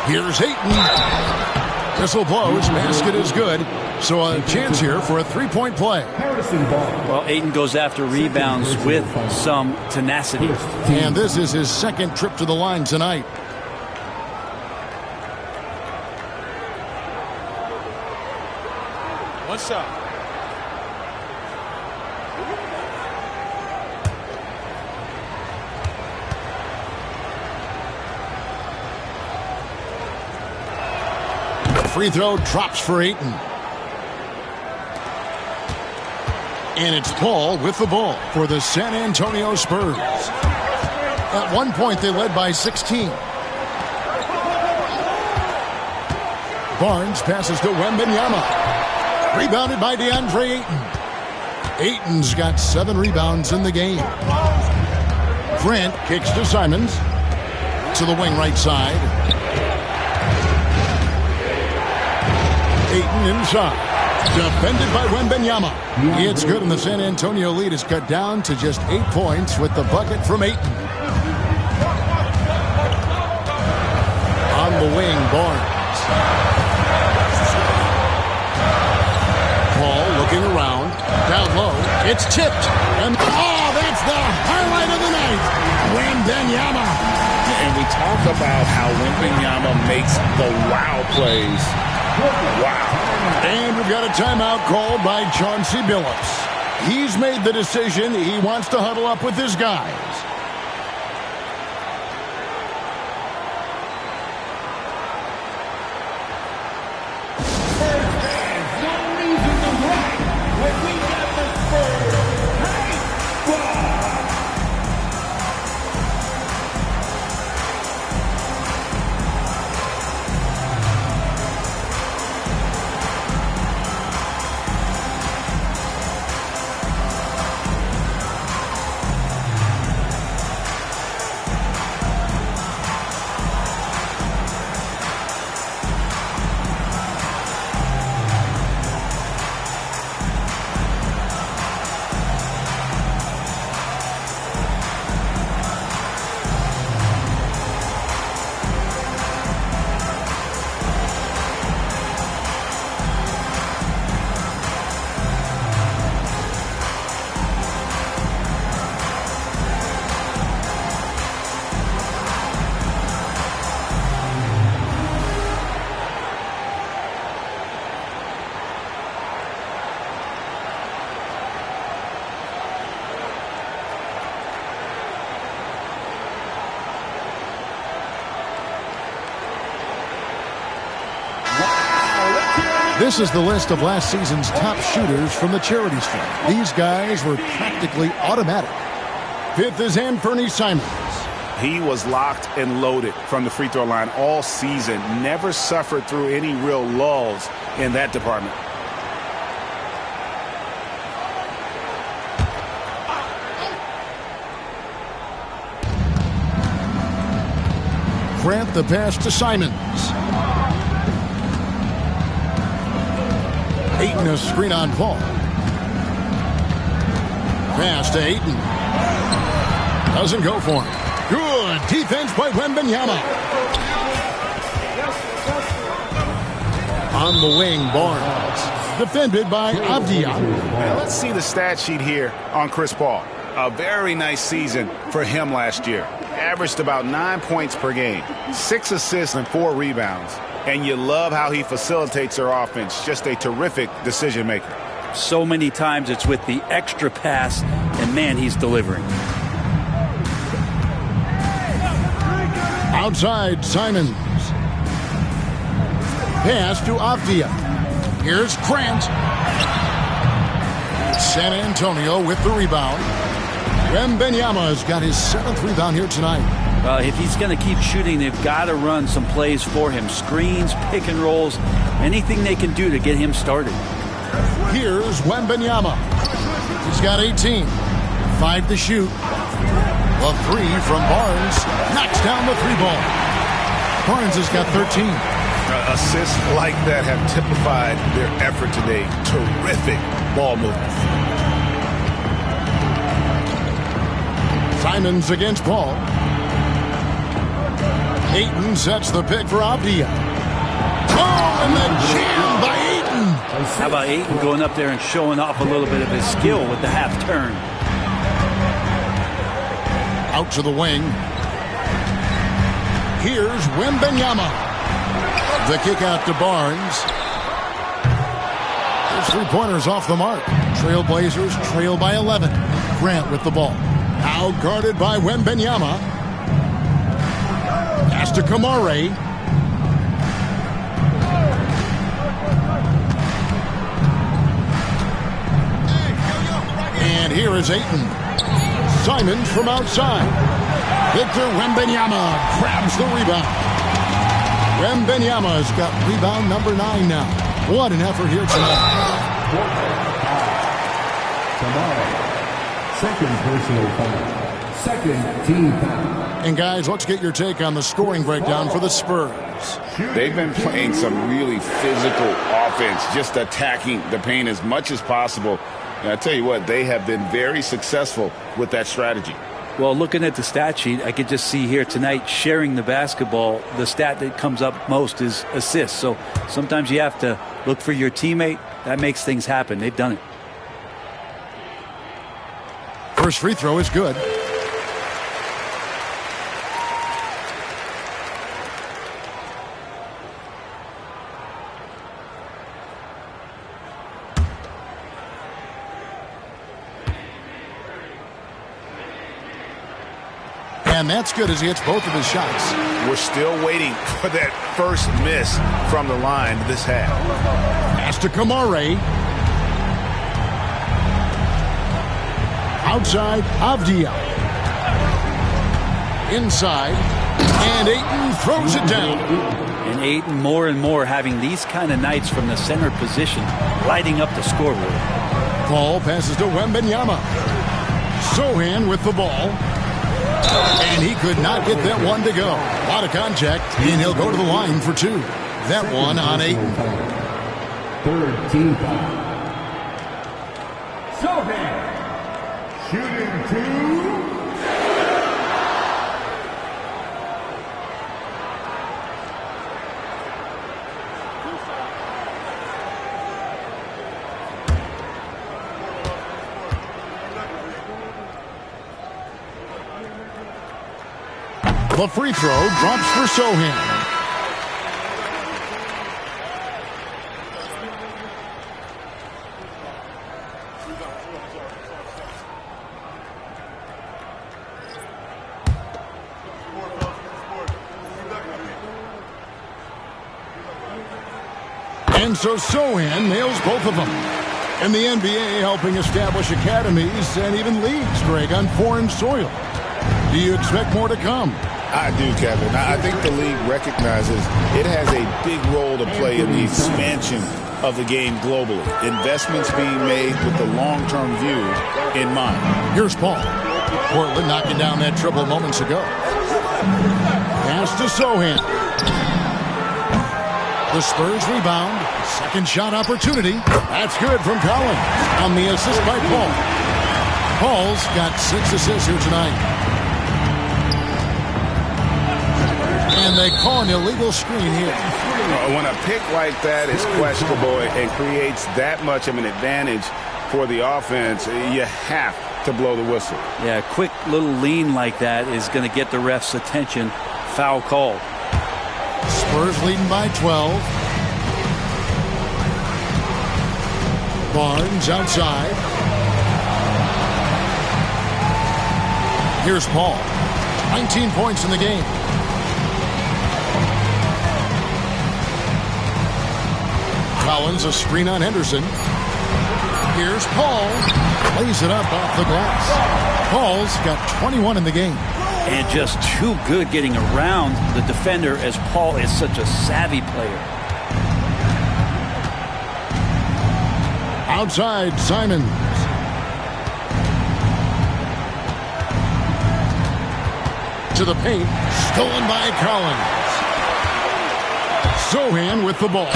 Here's Ayton. Whistle blows. Basket is good. So a chance here for a three-point play. Well, Ayton goes after rebounds with some tenacity. And this is his second trip to the line tonight. One shot. Free throw drops for Ayton. And it's Paul with the ball for the San Antonio Spurs. At one point, they led by 16. Barnes passes to Wembanyama. Rebounded by DeAndre Ayton. Ayton's got 7 rebounds in the game. Grant kicks to Simons. To the wing right side. Ayton inside. Defended by Wembanyama. It's good, and the San Antonio lead is cut down to just 8 points with the bucket from Ayton. On the wing, Barnes. Paul looking around. Down low. It's tipped. And that's the highlight of the night. Wembanyama. And we talk about how Wembanyama makes the wow plays. Wow. And we've got a timeout called by Chauncey Billups. He's made the decision. He wants to huddle up with his guys. This is the list of last season's top shooters from the Charities Fund. These guys were practically automatic. 5th is Anfernee Simons. He was locked and loaded from the free throw line all season. Never suffered through any real lulls in that department. Grant the pass to Simons. Ayton a screen on Paul. Pass to Ayton. Doesn't go for him. Good defense by Wembanyama. On the wing, Barnes. Defended by Avdia. Let's see the stat sheet here on Chris Paul. A very nice season for him last year. Averaged about 9 points per game, 6 assists and 4 rebounds. And you love how he facilitates their offense. Just a terrific decision maker. So many times it's with the extra pass, and man, he's delivering. Outside, Simons. Pass to Avdia. Here's Grant. San Antonio with the rebound. Wembanyama's got his 7th rebound here tonight. If he's going to keep shooting, they've got to run some plays for him. Screens, pick and rolls, anything they can do to get him started. Here's Wembanyama. He's got 18. 5 to shoot. A 3 from Barnes. Knocks down the 3 ball. Barnes has got 13. Assists like that have typified their effort today. Terrific ball movement. Simons against Paul. Ayton sets the pick for Avdia. Oh, and then jammed by Ayton. How about Ayton going up there and showing off a little bit of his skill with the half turn? Out to the wing. Here's Wembanyama. The kick out to Barnes. His three-pointers off the mark. Trailblazers trail by 11. Grant with the ball. Now guarded by Wembanyama. Pass to Kamare. And here is Ayton. Simons from outside. Victor Wembanyama grabs the rebound. Wembanyama's got rebound number 9 now. What an effort here tonight. Second personal foul. Second team foul. And guys, let's get your take on the scoring breakdown for the Spurs. They've been playing some really physical offense, just attacking the paint as much as possible. And I tell you what, they have been very successful with that strategy. Well, looking at the stat sheet, I could just see here tonight sharing the basketball. The stat that comes up most is assists. So sometimes you have to look for your teammate. That makes things happen. They've done it. First free throw is good. And that's good as he hits both of his shots. We're still waiting for that first miss from the line this half. Pass to Kamare. Outside, Avdia. Inside, and Ayton throws it down. And Ayton more and more having these kind of nights from the center position, lighting up the scoreboard. Ball passes to Wembanyama. Sochan with the ball. And he could not get that one to go. A lot of contact, and he'll go to the line for 2. That one on Ayton. Third team foul. Sochan. Shooting 2. The free throw drops for Sochan. And so Sochan nails both of them. And the NBA helping establish academies and even leagues, Greg, on foreign soil. Do you expect more to come? I do, Kevin. I think the league recognizes it has a big role to play in the expansion of the game globally. Investments being made with the long-term view in mind. Here's Paul. Portland knocking down that triple moments ago. Pass to Sochan. The Spurs rebound. Second shot opportunity. That's good from Collins on the assist by Paul. Paul's got 6 assists here tonight. And they call an illegal screen here. When a pick like that is questionable and creates that much of an advantage for the offense, you have to blow the whistle. Yeah, a quick little lean like that is going to get the ref's attention. Foul called. Spurs leading by 12. Barnes outside. Here's Paul. 19 points in the game. Collins, a screen on Henderson. Here's Paul. Lays it up off the glass. Paul's got 21 in the game. And just too good getting around the defender, as Paul is such a savvy player. Outside, Simons. To the paint. Stolen by Collins. Sochan with the ball,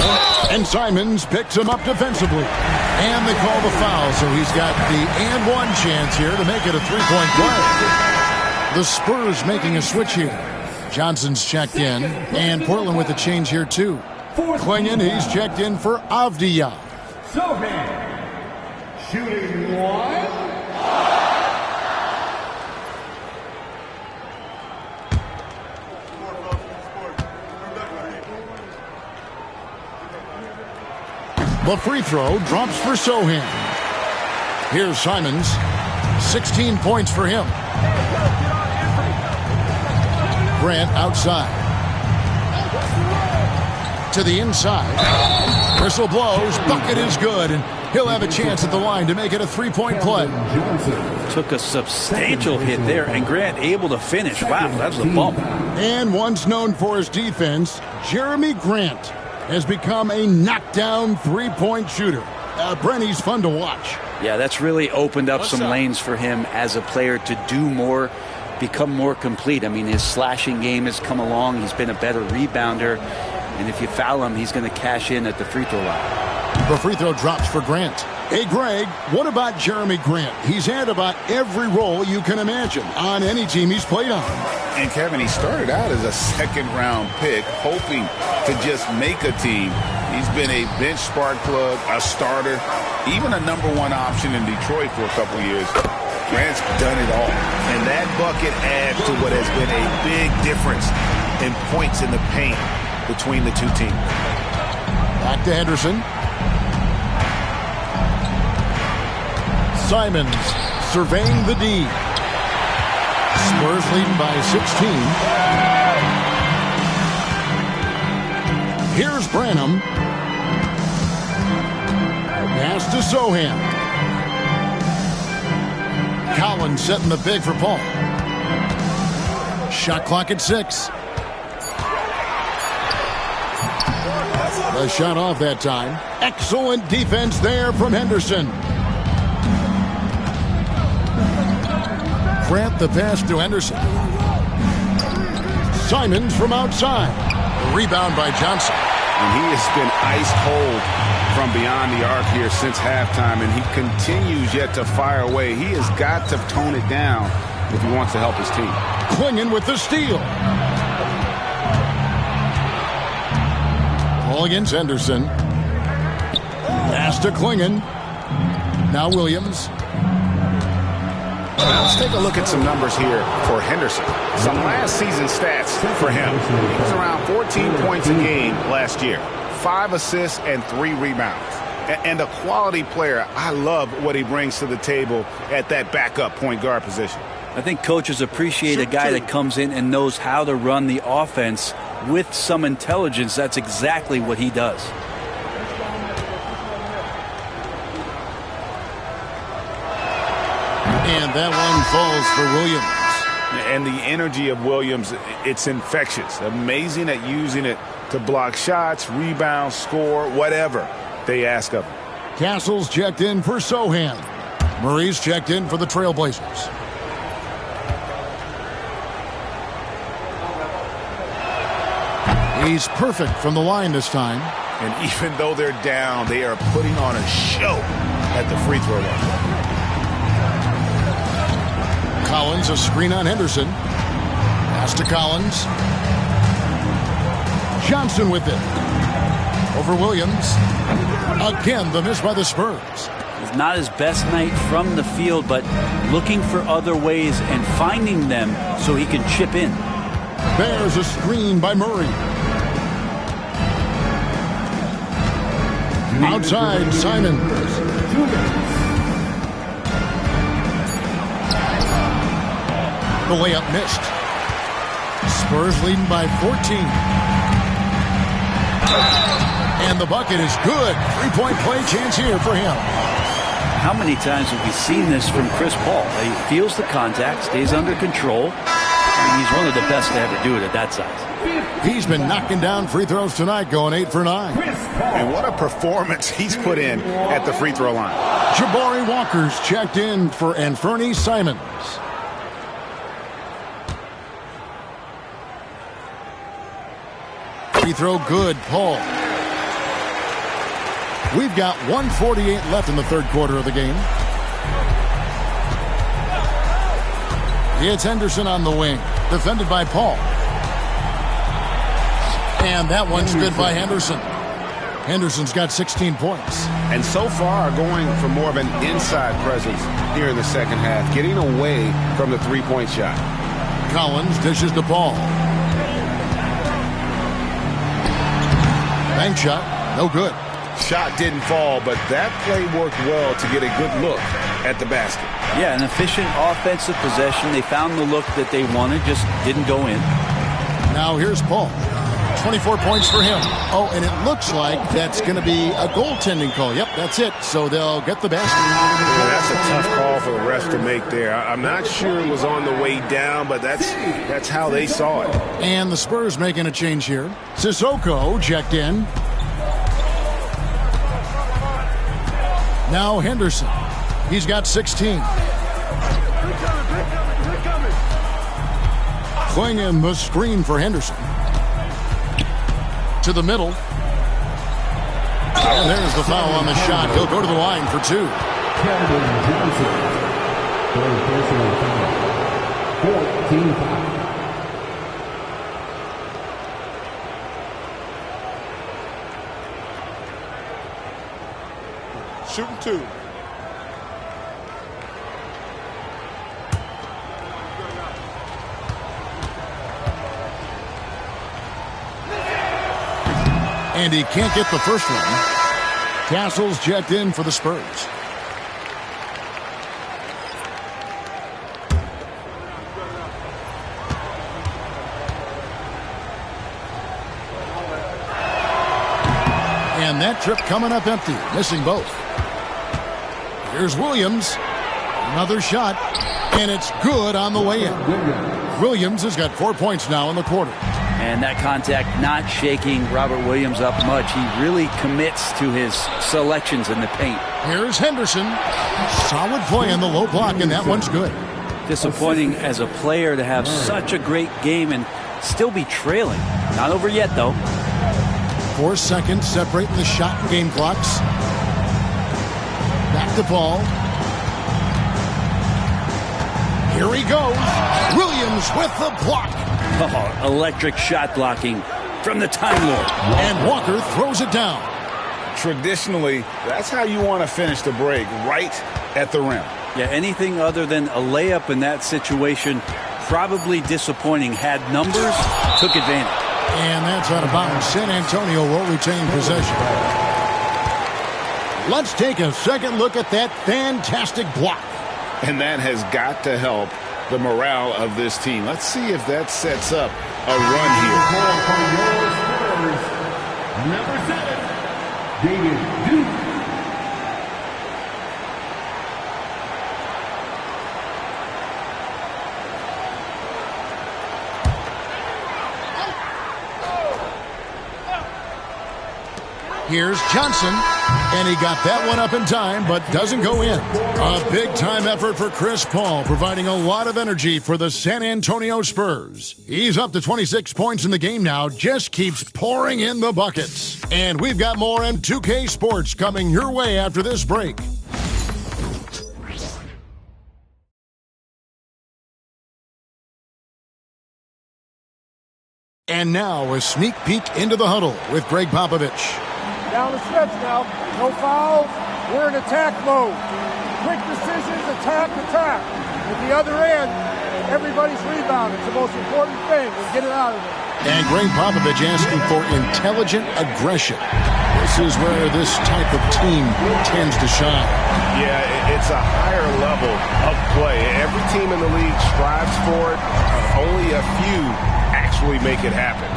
and Simons picks him up defensively. And they call the foul, so he's got the and one chance here to make it a three-point play. The Spurs making a switch here. Johnson's checked in, and Portland with a change here too. Klingon, he's checked in for Avdija. Sochan, shooting one. The free throw drops for Sochan. Here's Simons. 16 points for him. Grant outside. To the inside. Whistle blows. Bucket is good. And he'll have a chance at the line to make it a three-point play. Took a substantial hit there, and Grant able to finish. Wow, that's a bump. And once known for his defense, Jeremy Grant has become a knockdown three-point shooter. Brent, he's fun to watch. Yeah, that's really opened up some lanes for him as a player to do more, become more complete. I mean, his slashing game has come along. He's been a better rebounder. And if you foul him, he's going to cash in at the free throw line. The free throw drops for Grant. Hey, Greg, what about Jeremy Grant? He's had about every role you can imagine on any team he's played on. And, Kevin, he started out as a second-round pick, hoping to just make a team. He's been a bench spark plug, a starter, even a number one option in Detroit for a couple years. Grant's done it all. And that bucket adds to what has been a big difference in points in the paint between the two teams. Back to Henderson. Simons surveying the D. Spurs leading by 16. Here's Branham. Pass to Sochan. Collins setting the big for Paul. Shot clock at 6. The shot off that time. Excellent defense there from Henderson. Grant the pass to Henderson. Simons from outside. Rebound by Johnson. And he has been ice cold from beyond the arc here since halftime, and he continues yet to fire away. He has got to tone it down if he wants to help his team. Klingon with the steal. Ball against Henderson. Pass to Klingon. Now Williams. Let's take a look at some numbers here for Henderson. Some last season stats for him. He was around 14 points a game last year, 5 assists and 3 rebounds. And a quality player. I love what he brings to the table at that backup point guard position. I think coaches appreciate a guy that comes in and knows how to run the offense with some intelligence. That's exactly what he does. And that one falls for Williams. And the energy of Williams, it's infectious. Amazing at using it to block shots, rebound, score, whatever they ask of him. Castle's checked in for Sochan. Murray's checked in for the Trailblazers. He's perfect from the line this time. And even though they're down, they are putting on a show at the free throw line. Collins, a screen on Henderson. Pass to Collins. Johnson with it. Over Williams. Again, the miss by the Spurs. It's not his best night from the field, but looking for other ways and finding them so he can chip in. There's a screen by Murray. Outside, Simons. The layup missed. Spurs leading by 14. And the bucket is good. Three-point play chance here for him. How many times have we seen this from Chris Paul? He feels the contact, stays under control. I mean, he's one of the best to ever do it at that size. He's been knocking down free throws tonight, going 8 for 9. And what a performance he's put in at the free throw line. Jabari Walker's checked in for Anfernee Simons. Free throw good. Paul. We've got 1:48 left in the third quarter of the game. It's Henderson on the wing. Defended by Paul. And that one's good by Henderson. Henderson's got 16 points. And so far going for more of an inside presence here in the second half, getting away from the three-point shot. Collins dishes to Paul. Bank shot, no good. Shot didn't fall, but that play worked well to get a good look at the basket. Yeah, an efficient offensive possession. They found the look that they wanted, just didn't go in. Now here's Paul. 24 points for him. Oh, and it looks like that's going to be a goaltending call. Yep, that's it. So they'll get the basket. Yeah, that's a tough call for the refs to make there. I'm not sure it was on the way down, but that's how they saw it. And the Spurs making a change here. Sissoko checked in. Now Henderson. He's got 16. Playing in the screen for Henderson. To the middle. And there's the foul on the shot. He'll go to the line for two. Kevin Johnson. 14 foul. Shooting two. And he can't get the first one. Castle's checked in for the Spurs. And that trip coming up empty, missing both. Here's Williams. Another shot. And it's good on the way in. Williams has got 4 points now in the quarter. And that contact not shaking Robert Williams up much. He really commits to his selections in the paint. Here's Henderson. Solid play in the low block, and that one's good. Disappointing as a player to have such a great game and still be trailing. Not over yet, though. 4 seconds separating the shot and game clocks. Back to Paul. Here he goes. Williams with the block. Oh, electric shot blocking from the Time Lord. And Walker throws it down. Traditionally, that's how you want to finish the break, right at the rim. Yeah, anything other than a layup in that situation, probably disappointing. Had numbers, took advantage. And that's out of bounds. San Antonio will retain possession. Let's take a second look at that fantastic block. And that has got to help the morale of this team. Let's see if that sets up a run here. Number 7, David Duke. Here's Johnson, and he got that one up in time, but doesn't go in. A big-time effort for Chris Paul, providing a lot of energy for the San Antonio Spurs. He's up to 26 points in the game now, just keeps pouring in the buckets. And we've got more M2K Sports coming your way after this break. And now a sneak peek into the huddle with Gregg Popovich. Down the stretch now. No fouls. We're in attack mode. Quick decisions, attack. At the other end, everybody's rebounding. It's the most important thing. Let's get it out of there. And Gregg Popovich asking for intelligent aggression. This is where this type of team tends to shine. Yeah, it's a higher level of play. Every team in the league strives for it. Only a few actually make it happen.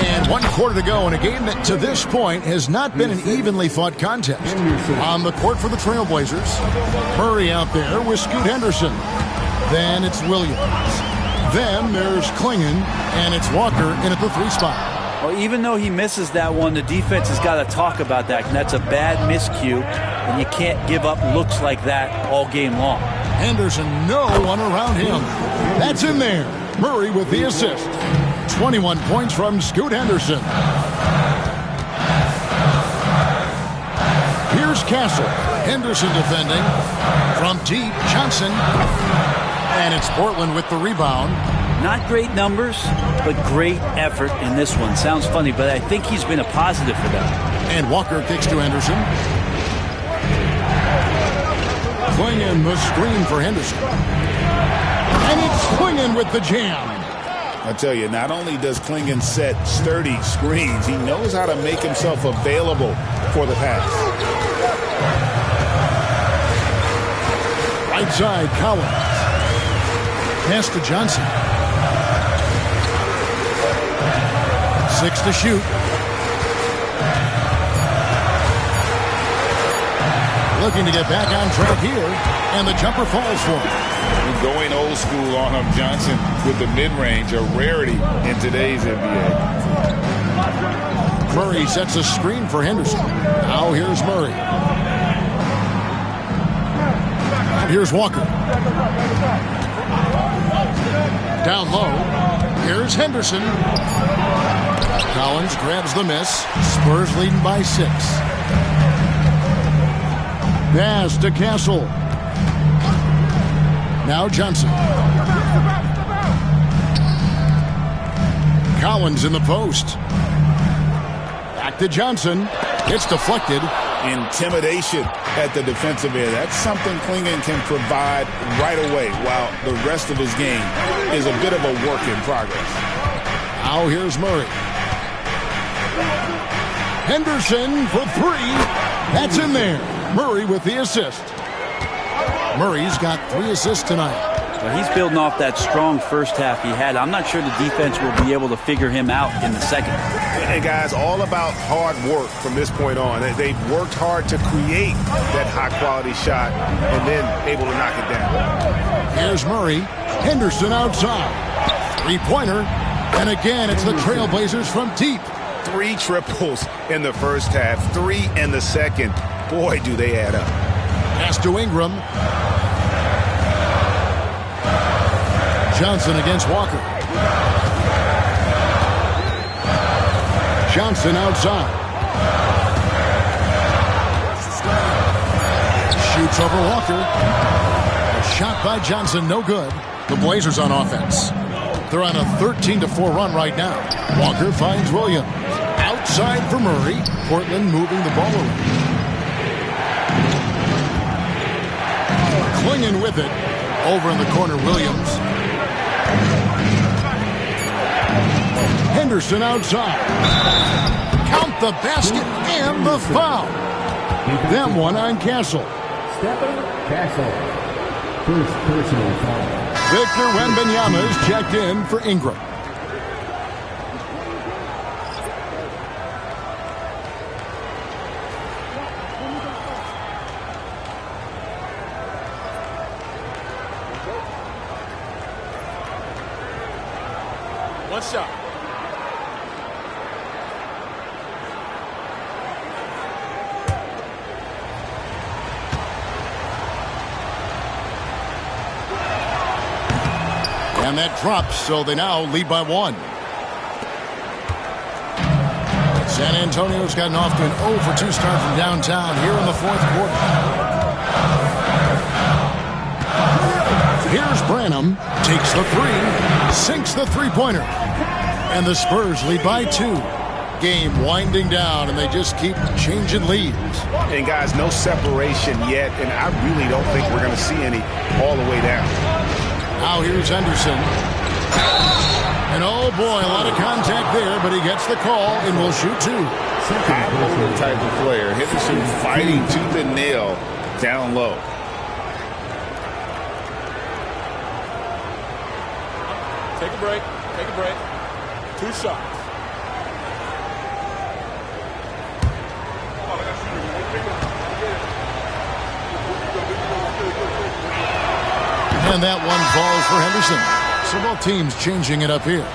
And 1 quarter to go in a game that to this point has not been an evenly fought contest. On the court for the Trailblazers, Murray out there with Scoot Henderson. Then it's Williams. Then there's Klingon, and it's Walker in at the 3 spot. Well, even though he misses that one, the defense has got to talk about that. And that's a bad miscue, and you can't give up looks like that all game long. Henderson, no one around him. That's in there. Murray with the assist. 21 points from Scoot Henderson. Here's Castle. Henderson defending. From deep, Johnson. And it's Portland with the rebound. Not great numbers, but great effort in this one. Sounds funny, but I think he's been a positive for them. And Walker kicks to Henderson. Clingan the screen for Henderson. And it's Clingan with the jam. I tell you, not only does Clingan set sturdy screens, he knows how to make himself available for the pass. Right side, Collins. Pass to Johnson. 6 to shoot. Looking to get back on track here, and the jumper falls for him. Going old school on him, Johnson, with the mid-range, a rarity in today's NBA. Murray sets a screen for Henderson. Now here's Murray. Here's Walker. Down low. Here's Henderson. Collins grabs the miss. Spurs leading by 6. Pass to Castle. Now Johnson. Collins in the post. Back to Johnson. It's deflected. Intimidation at the defensive end. That's something Clingan can provide right away, while the rest of his game is a bit of a work in progress. Now here's Murray. Henderson for 3. That's in there. Murray with the assist. Murray's got 3 assists tonight. Well, he's building off that strong first half he had. I'm not sure the defense will be able to figure him out in the second. Hey, guys, all about hard work from this point on. They've worked hard to create that high-quality shot and then able to knock it down. Here's Murray. Henderson outside. 3-pointer. And again, it's the Trailblazers from deep. 3 triples in the first half, 3 in the second. Boy, do they add up. Pass to Ingram. Johnson against Walker. Johnson outside. Shoots over Walker. A shot by Johnson, no good. The Blazers on offense. They're on a 13-4 run right now. Walker finds Williams. Outside for Murray. Portland moving the ball around. Clingan with it. Over in the corner, Williams. Henderson outside. Count the basket and the foul. Them one on Castle. Stephen Castle. First personal foul. Victor Wembanyama is checked in for Ingram. One shot. And that drops, so they now lead by 1. San Antonio's gotten off to an 0 for 2 start from downtown here in the 4th quarter. Here's Branham. Takes the 3. Sinks the 3-pointer. And the Spurs lead by 2. Game winding down, and they just keep changing leads. And, guys, no separation yet, and I really don't think we're going to see any all the way down. Now here's Henderson. And, oh, boy, a lot of contact there, but he gets the call and will shoot 2. High-motor type of player. Henderson fighting tooth and nail down low. Take a break. Take a break. 2 shots. And that one falls for Henderson. So both teams changing it up here.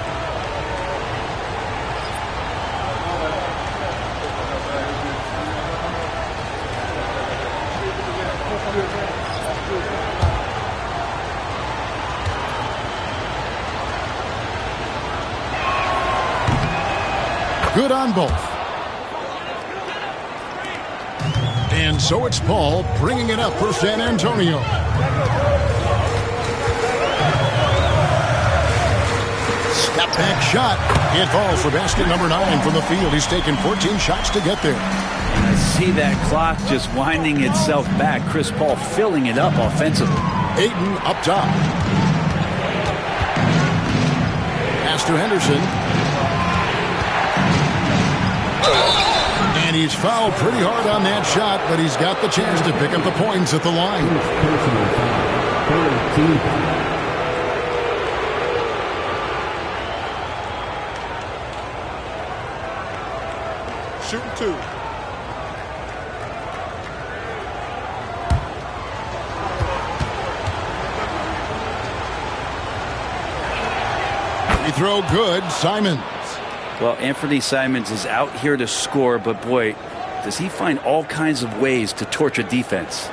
Good on both. And so it's Paul bringing it up for San Antonio. Step back shot. It falls for basket number 9 from the field. He's taken 14 shots to get there. And I see that clock just winding itself back. Chris Paul filling it up offensively. Ayton up top. Pass to Henderson. And he's fouled pretty hard on that shot, but he's got the chance to pick up the points at the line. Shooting 2. Free throw good. Simons. Well, Anfernee Simons is out here to score, but boy, does he find all kinds of ways to torch a defense.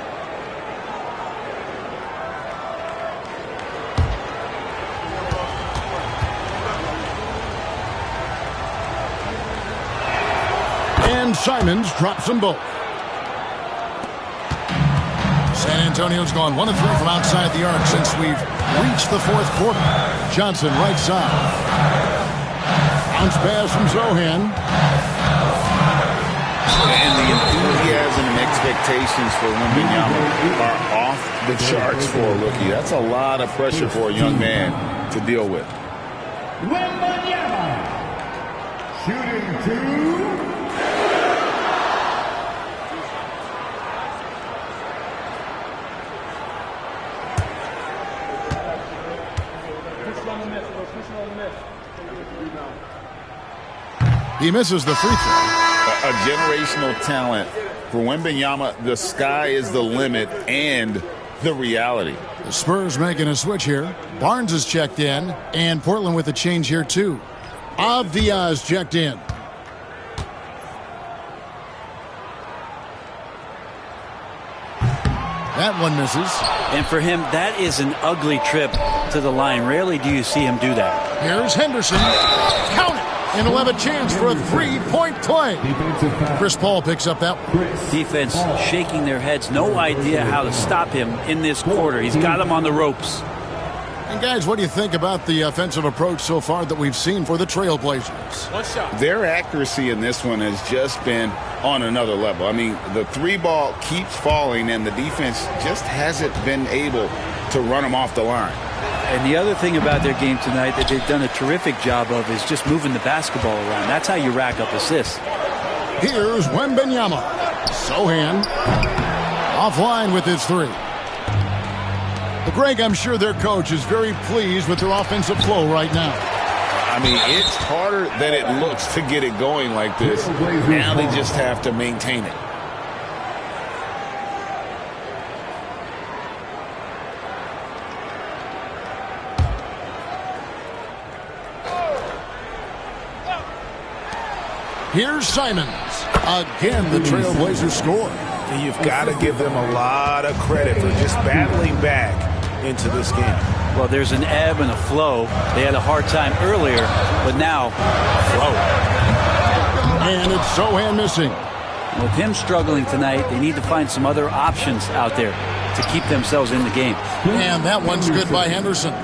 And Simons drops them both. San Antonio's gone 1 of 3 from outside the arc since we've reached the 4th quarter. Johnson right side. Bounce pass from Sochan. And the enthusiasm and expectations for Wembanyama are off the charts for a rookie. That's a lot of pressure for a young man to deal with. Wembanyama. Shooting 2. He misses the free throw. A generational talent. For Wembanyama, the sky is the limit and the reality. The Spurs making a switch here. Barnes is checked in, and Portland with a change here too. Avdia's checked in. That one misses. And for him, that is an ugly trip to the line. Rarely do you see him do that. Here's Henderson. Count it. And he'll have a chance for a 3-point play. Chris Paul picks up that one. Defense shaking their heads. No idea how to stop him in this quarter. He's got him on the ropes. And guys, what do you think about the offensive approach so far that we've seen for the Trailblazers? One shot. Their accuracy in this one has just been on another level. I mean, the 3-ball keeps falling, and the defense just hasn't been able to run them off the line. And the other thing about their game tonight that they've done a terrific job of is just moving the basketball around. That's how you rack up assists. Here's Wembanyama. Sochan offline with his 3. But Greg, I'm sure their coach is very pleased with their offensive flow right now. I mean, it's harder than it looks to get it going like this. Now they just have to maintain it. Here's Simons. Again, the Trailblazers score. And you've got to give them a lot of credit for just battling back into this game. Well, there's an ebb and a flow. They had a hard time earlier, but now, flow. And it's Sochan missing. With him struggling tonight, they need to find some other options out there to keep themselves in the game. And that one's good by Henderson.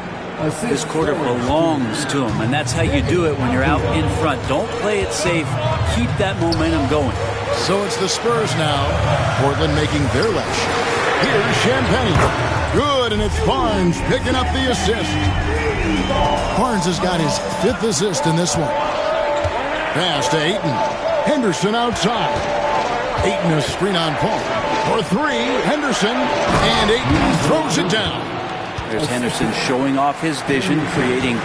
This quarter belongs to him, and that's how you do it when you're out in front. Don't play it safe. Keep that momentum going. So it's the Spurs now. Portland making their last shot. Here's Champagne. Good, and it's Barnes picking up the assist. Barnes has got his 5th assist in this one. Pass to Ayton. Henderson outside. Ayton a screen on Paul. For 3, Henderson, and Ayton throws it down. There's Henderson showing off his vision, creating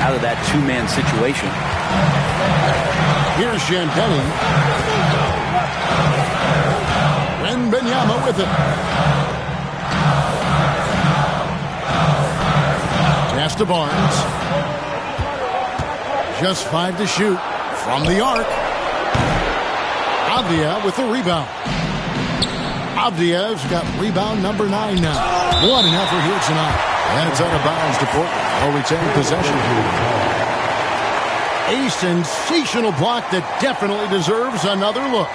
out of that 2-man situation. Here's Champagne. Wembanyama with it. Pass to Barnes. Just 5 to shoot from the arc. Avdia with the rebound. Avdia's got rebound number 9 now. What an effort here tonight. And it's out of bounds to Portland. I'll retain possession. A sensational block that definitely deserves another look.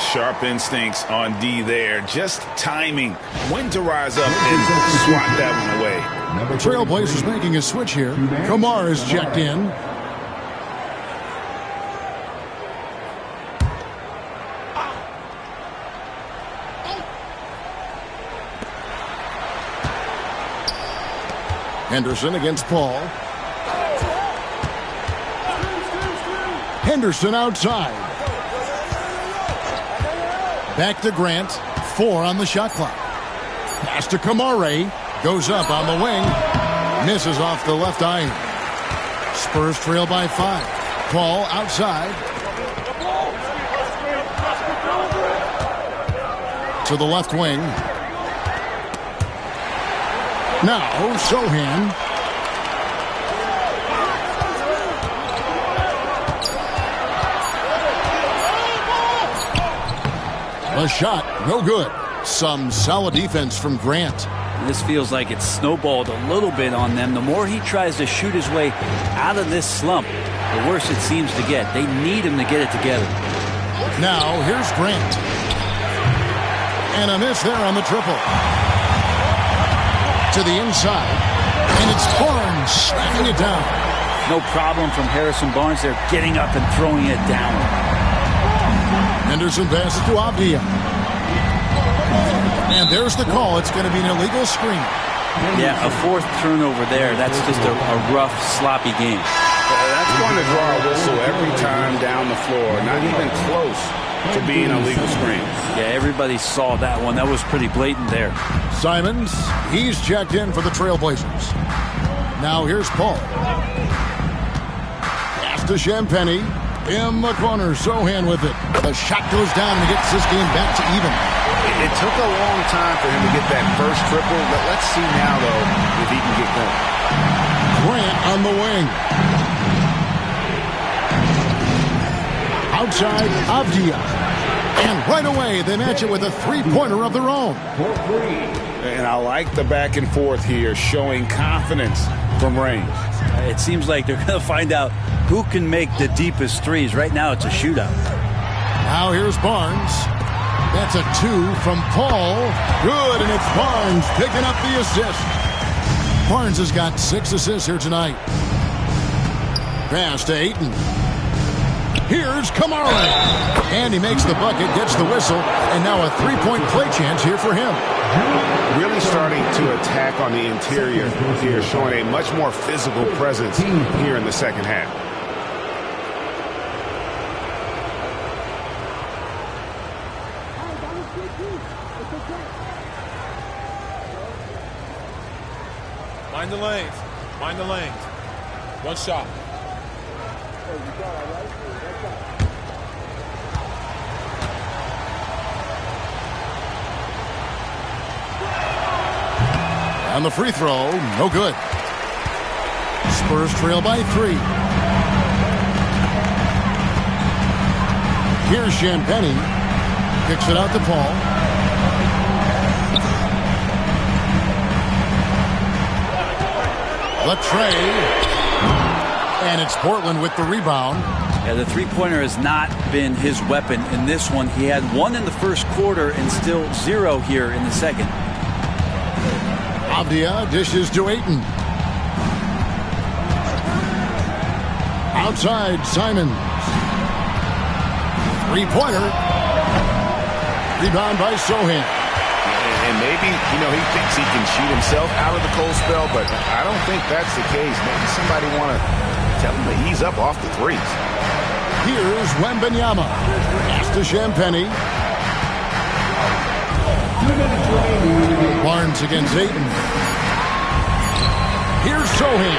Sharp instincts on D there. Just timing when to rise up and swat that one away. The Trailblazers making a switch here. Kamar is checked in. Henderson against Paul. Henderson outside. Back to Grant. 4 on the shot clock. Pass to Kamare. Goes up on the wing. Misses off the left iron. Spurs trail by 5. Paul outside. To the left wing. Now, Sochan. A shot, no good. Some solid defense from Grant. This feels like it's snowballed a little bit on them. The more he tries to shoot his way out of this slump, the worse it seems to get. They need him to get it together. Now, here's Grant. And a miss there on the triple. To the inside. And it's Barnes slamming it down. No problem from Harrison Barnes. They're getting up and throwing it down. Henderson passes to Avdia. And there's the call. It's going to be an illegal screen. Yeah, a 4th turnover there. That's just a rough, sloppy game. That's going to draw a whistle every time down the floor. Not even close to being a legal screen. Yeah, everybody saw that one. That was pretty blatant there. Simons, he's checked in for the Trailblazers. Now here's Paul. Pass to Champagnie. In the corner, Sochan with it. The shot goes down and gets this game back to even. It took a long time for him to get that first triple. But let's see now, though, if he can get going. Grant on the wing. Outside, Avdia. And right away, they match it with a three-pointer of their own. And I like the back and forth here, showing confidence from range. It seems like they're going to find out who can make the deepest threes. Right now, it's a shootout. Now here's Barnes. That's a 2 from Paul. Good, and it's Barnes picking up the assist. Barnes has got 6 assists here tonight. Pass to Ayton. Here's Kamara. And he makes the bucket, gets the whistle, and now a three-point play chance here for him. Really starting to attack on the interior here, showing a much more physical presence here in the second half. Mind the lanes. Mind the lanes. One shot. On the free throw, no good. Spurs trail by 3. Here's Champagnie. Kicks it out to Paul. Tre. And it's Portland with the rebound. Yeah, the three-pointer has not been his weapon in this one. He had 1 in the first quarter and still 0 here in the second. Avdia dishes to Ayton. Outside, Simons. Three-pointer. Rebound by Sochan. And maybe, he thinks he can shoot himself out of the cold spell, but I don't think that's the case. Maybe somebody want to tell him to ease up off the threes. Here's Wembanyama. Pass to Champagnie. Barnes against Ayton. Here's Sochan.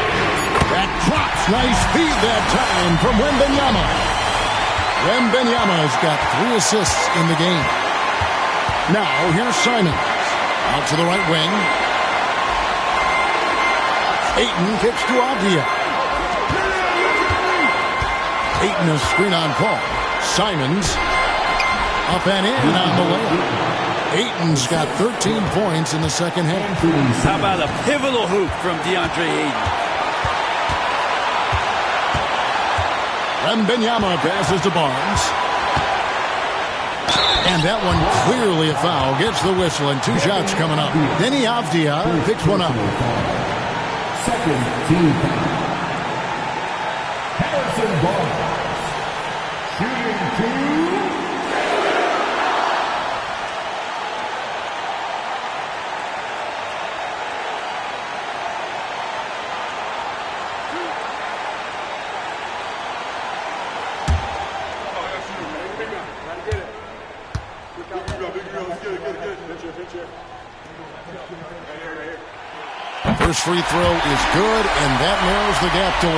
That drops. Nice feed that time from Wembanyama. Wembanyama's got 3 assists in the game. Now, here's Simons. Out to the right wing. Ayton kicks to Avdia. Ayton a screen on Paul. Simons up and in on the layup. Ayton's got 13 points in the second half. How about a pivotal hoop from DeAndre Ayton? Wembanyama passes to Barnes. And that one clearly a foul. Gets the whistle and 2 shots coming up. Denny Avdia picks one up. Second team foul. Harrison Barnes. Shooting 2. First free throw is good, and that narrows the gap to 1.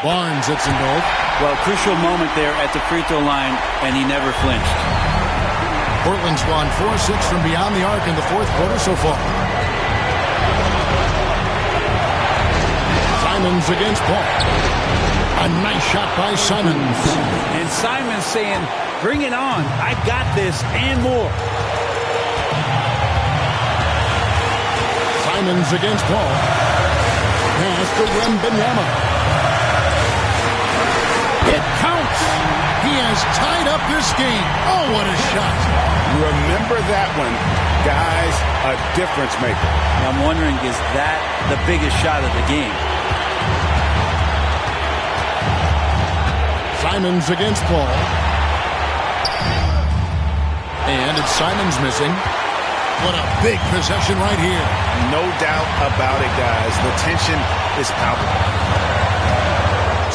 Barnes hits them both. Well, crucial moment there at the free throw line, and he never flinched. Portland's gone 4-6 from beyond the arc in the 4th quarter so far. Simons against Paul. A nice shot by Simons. And Simons saying, bring it on. I got this and more. Simons against Paul. Pass to Wembanyama. It counts. He has tied up this game. Oh, what a shot. Remember that one, guys, a difference maker. I'm wondering, is that the biggest shot of the game? Simons against Paul. And it's Simons missing. What a big possession right here. No doubt about it, guys. The tension is palpable.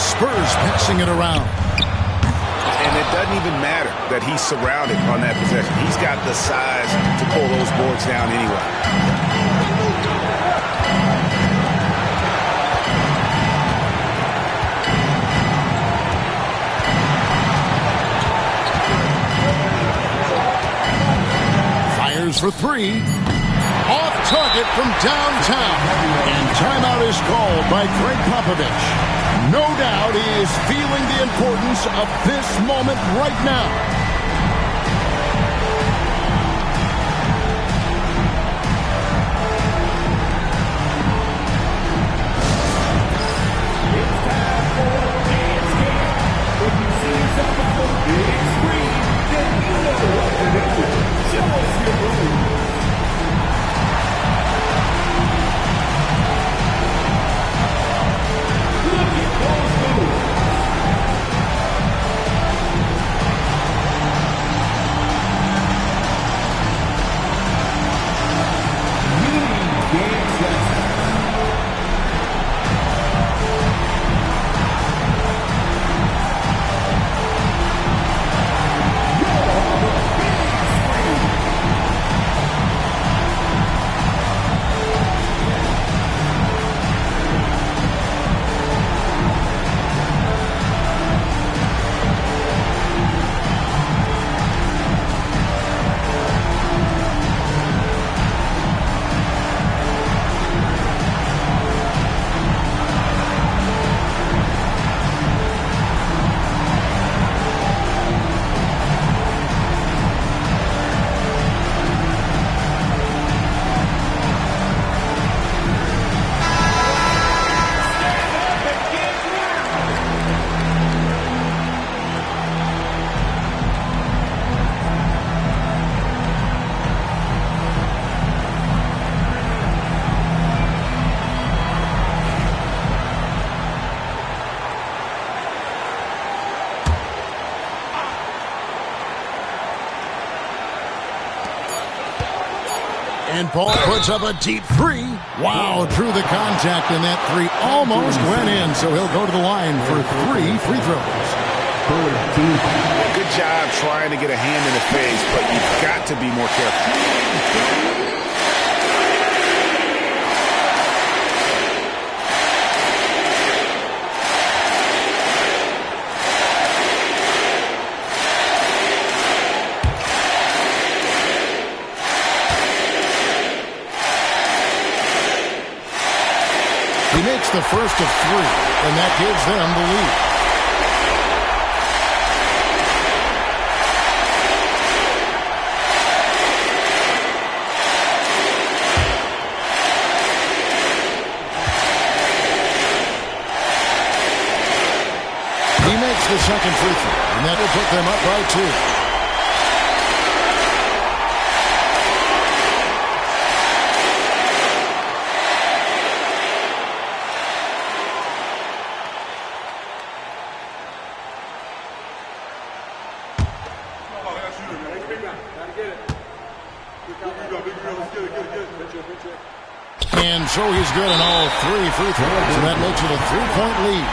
Spurs passing it around. And it doesn't even matter that he's surrounded on that possession. He's got the size to pull those boards down anyway. Fires for 3. Off target from downtown. And timeout is called by Gregg Popovich. No doubt he is feeling the importance of this moment right now. And Paul puts up a deep 3. Wow, through the contact, and that 3 almost went in. So he'll go to the line for 3 free throws. Good job trying to get a hand in the face, but you've got to be more careful. the first of 3, and that gives them the lead. He makes the second free throw, and that will put them up by 2. And so he's good on all 3 free throws, and that makes it a 3-point lead.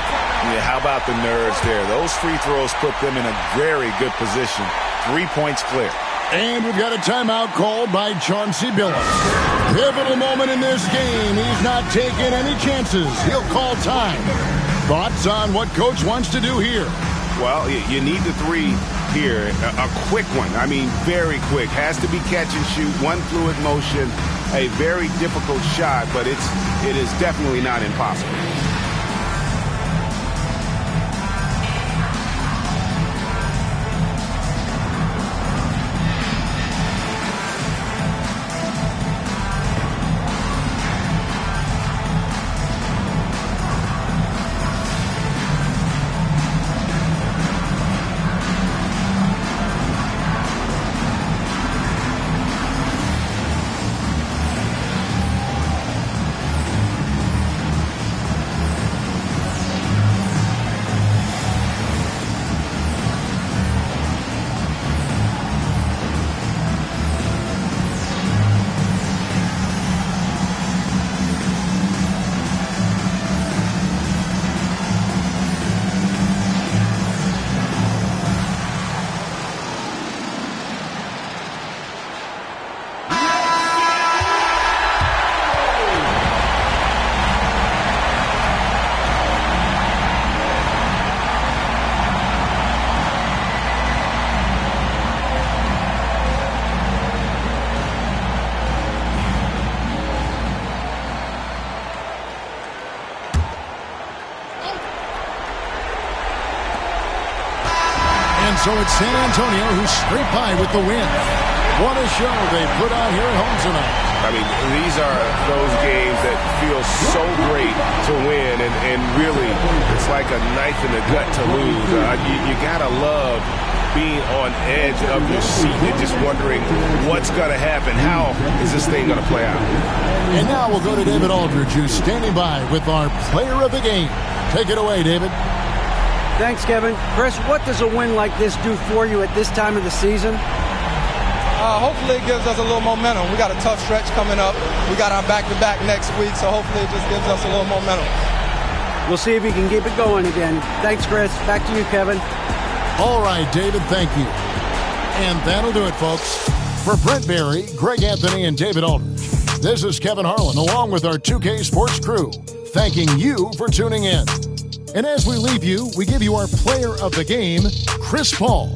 Yeah, how about the nerves there? Those free throws put them in a very good position. 3 points clear. And we've got a timeout called by Chauncey Billups. Pivotal moment in this game. He's not taking any chances. He'll call time. Thoughts on what Coach wants to do here? Well, you need the 3 here. A quick one. I mean, very quick. Has to be catch and shoot. One fluid motion. A very difficult shot, but it is definitely not impossible. So it's San Antonio who's straight by with the win. What a show they put on here at home tonight. I mean, these are those games that feel so great to win, and really, it's like a knife in the gut to lose. You gotta love being on edge of your seat and just wondering what's going to happen. How is this thing going to play out? And now we'll go to David Aldridge, who's standing by with our player of the game. Take it away, David. Thanks, Kevin. Chris, what does a win like this do for you at this time of the season? Hopefully it gives us a little momentum. We got a tough stretch coming up. We got our back-to-back next week, so hopefully it just gives us a little momentum. We'll see if he can keep it going again. Thanks, Chris. Back to you, Kevin. All right, David, thank you. And that'll do it, folks. For Brent Barry, Greg Anthony, and David Aldridge, this is Kevin Harlan, along with our 2K Sports crew, thanking you for tuning in. And as we leave you, we give you our player of the game, Chris Paul.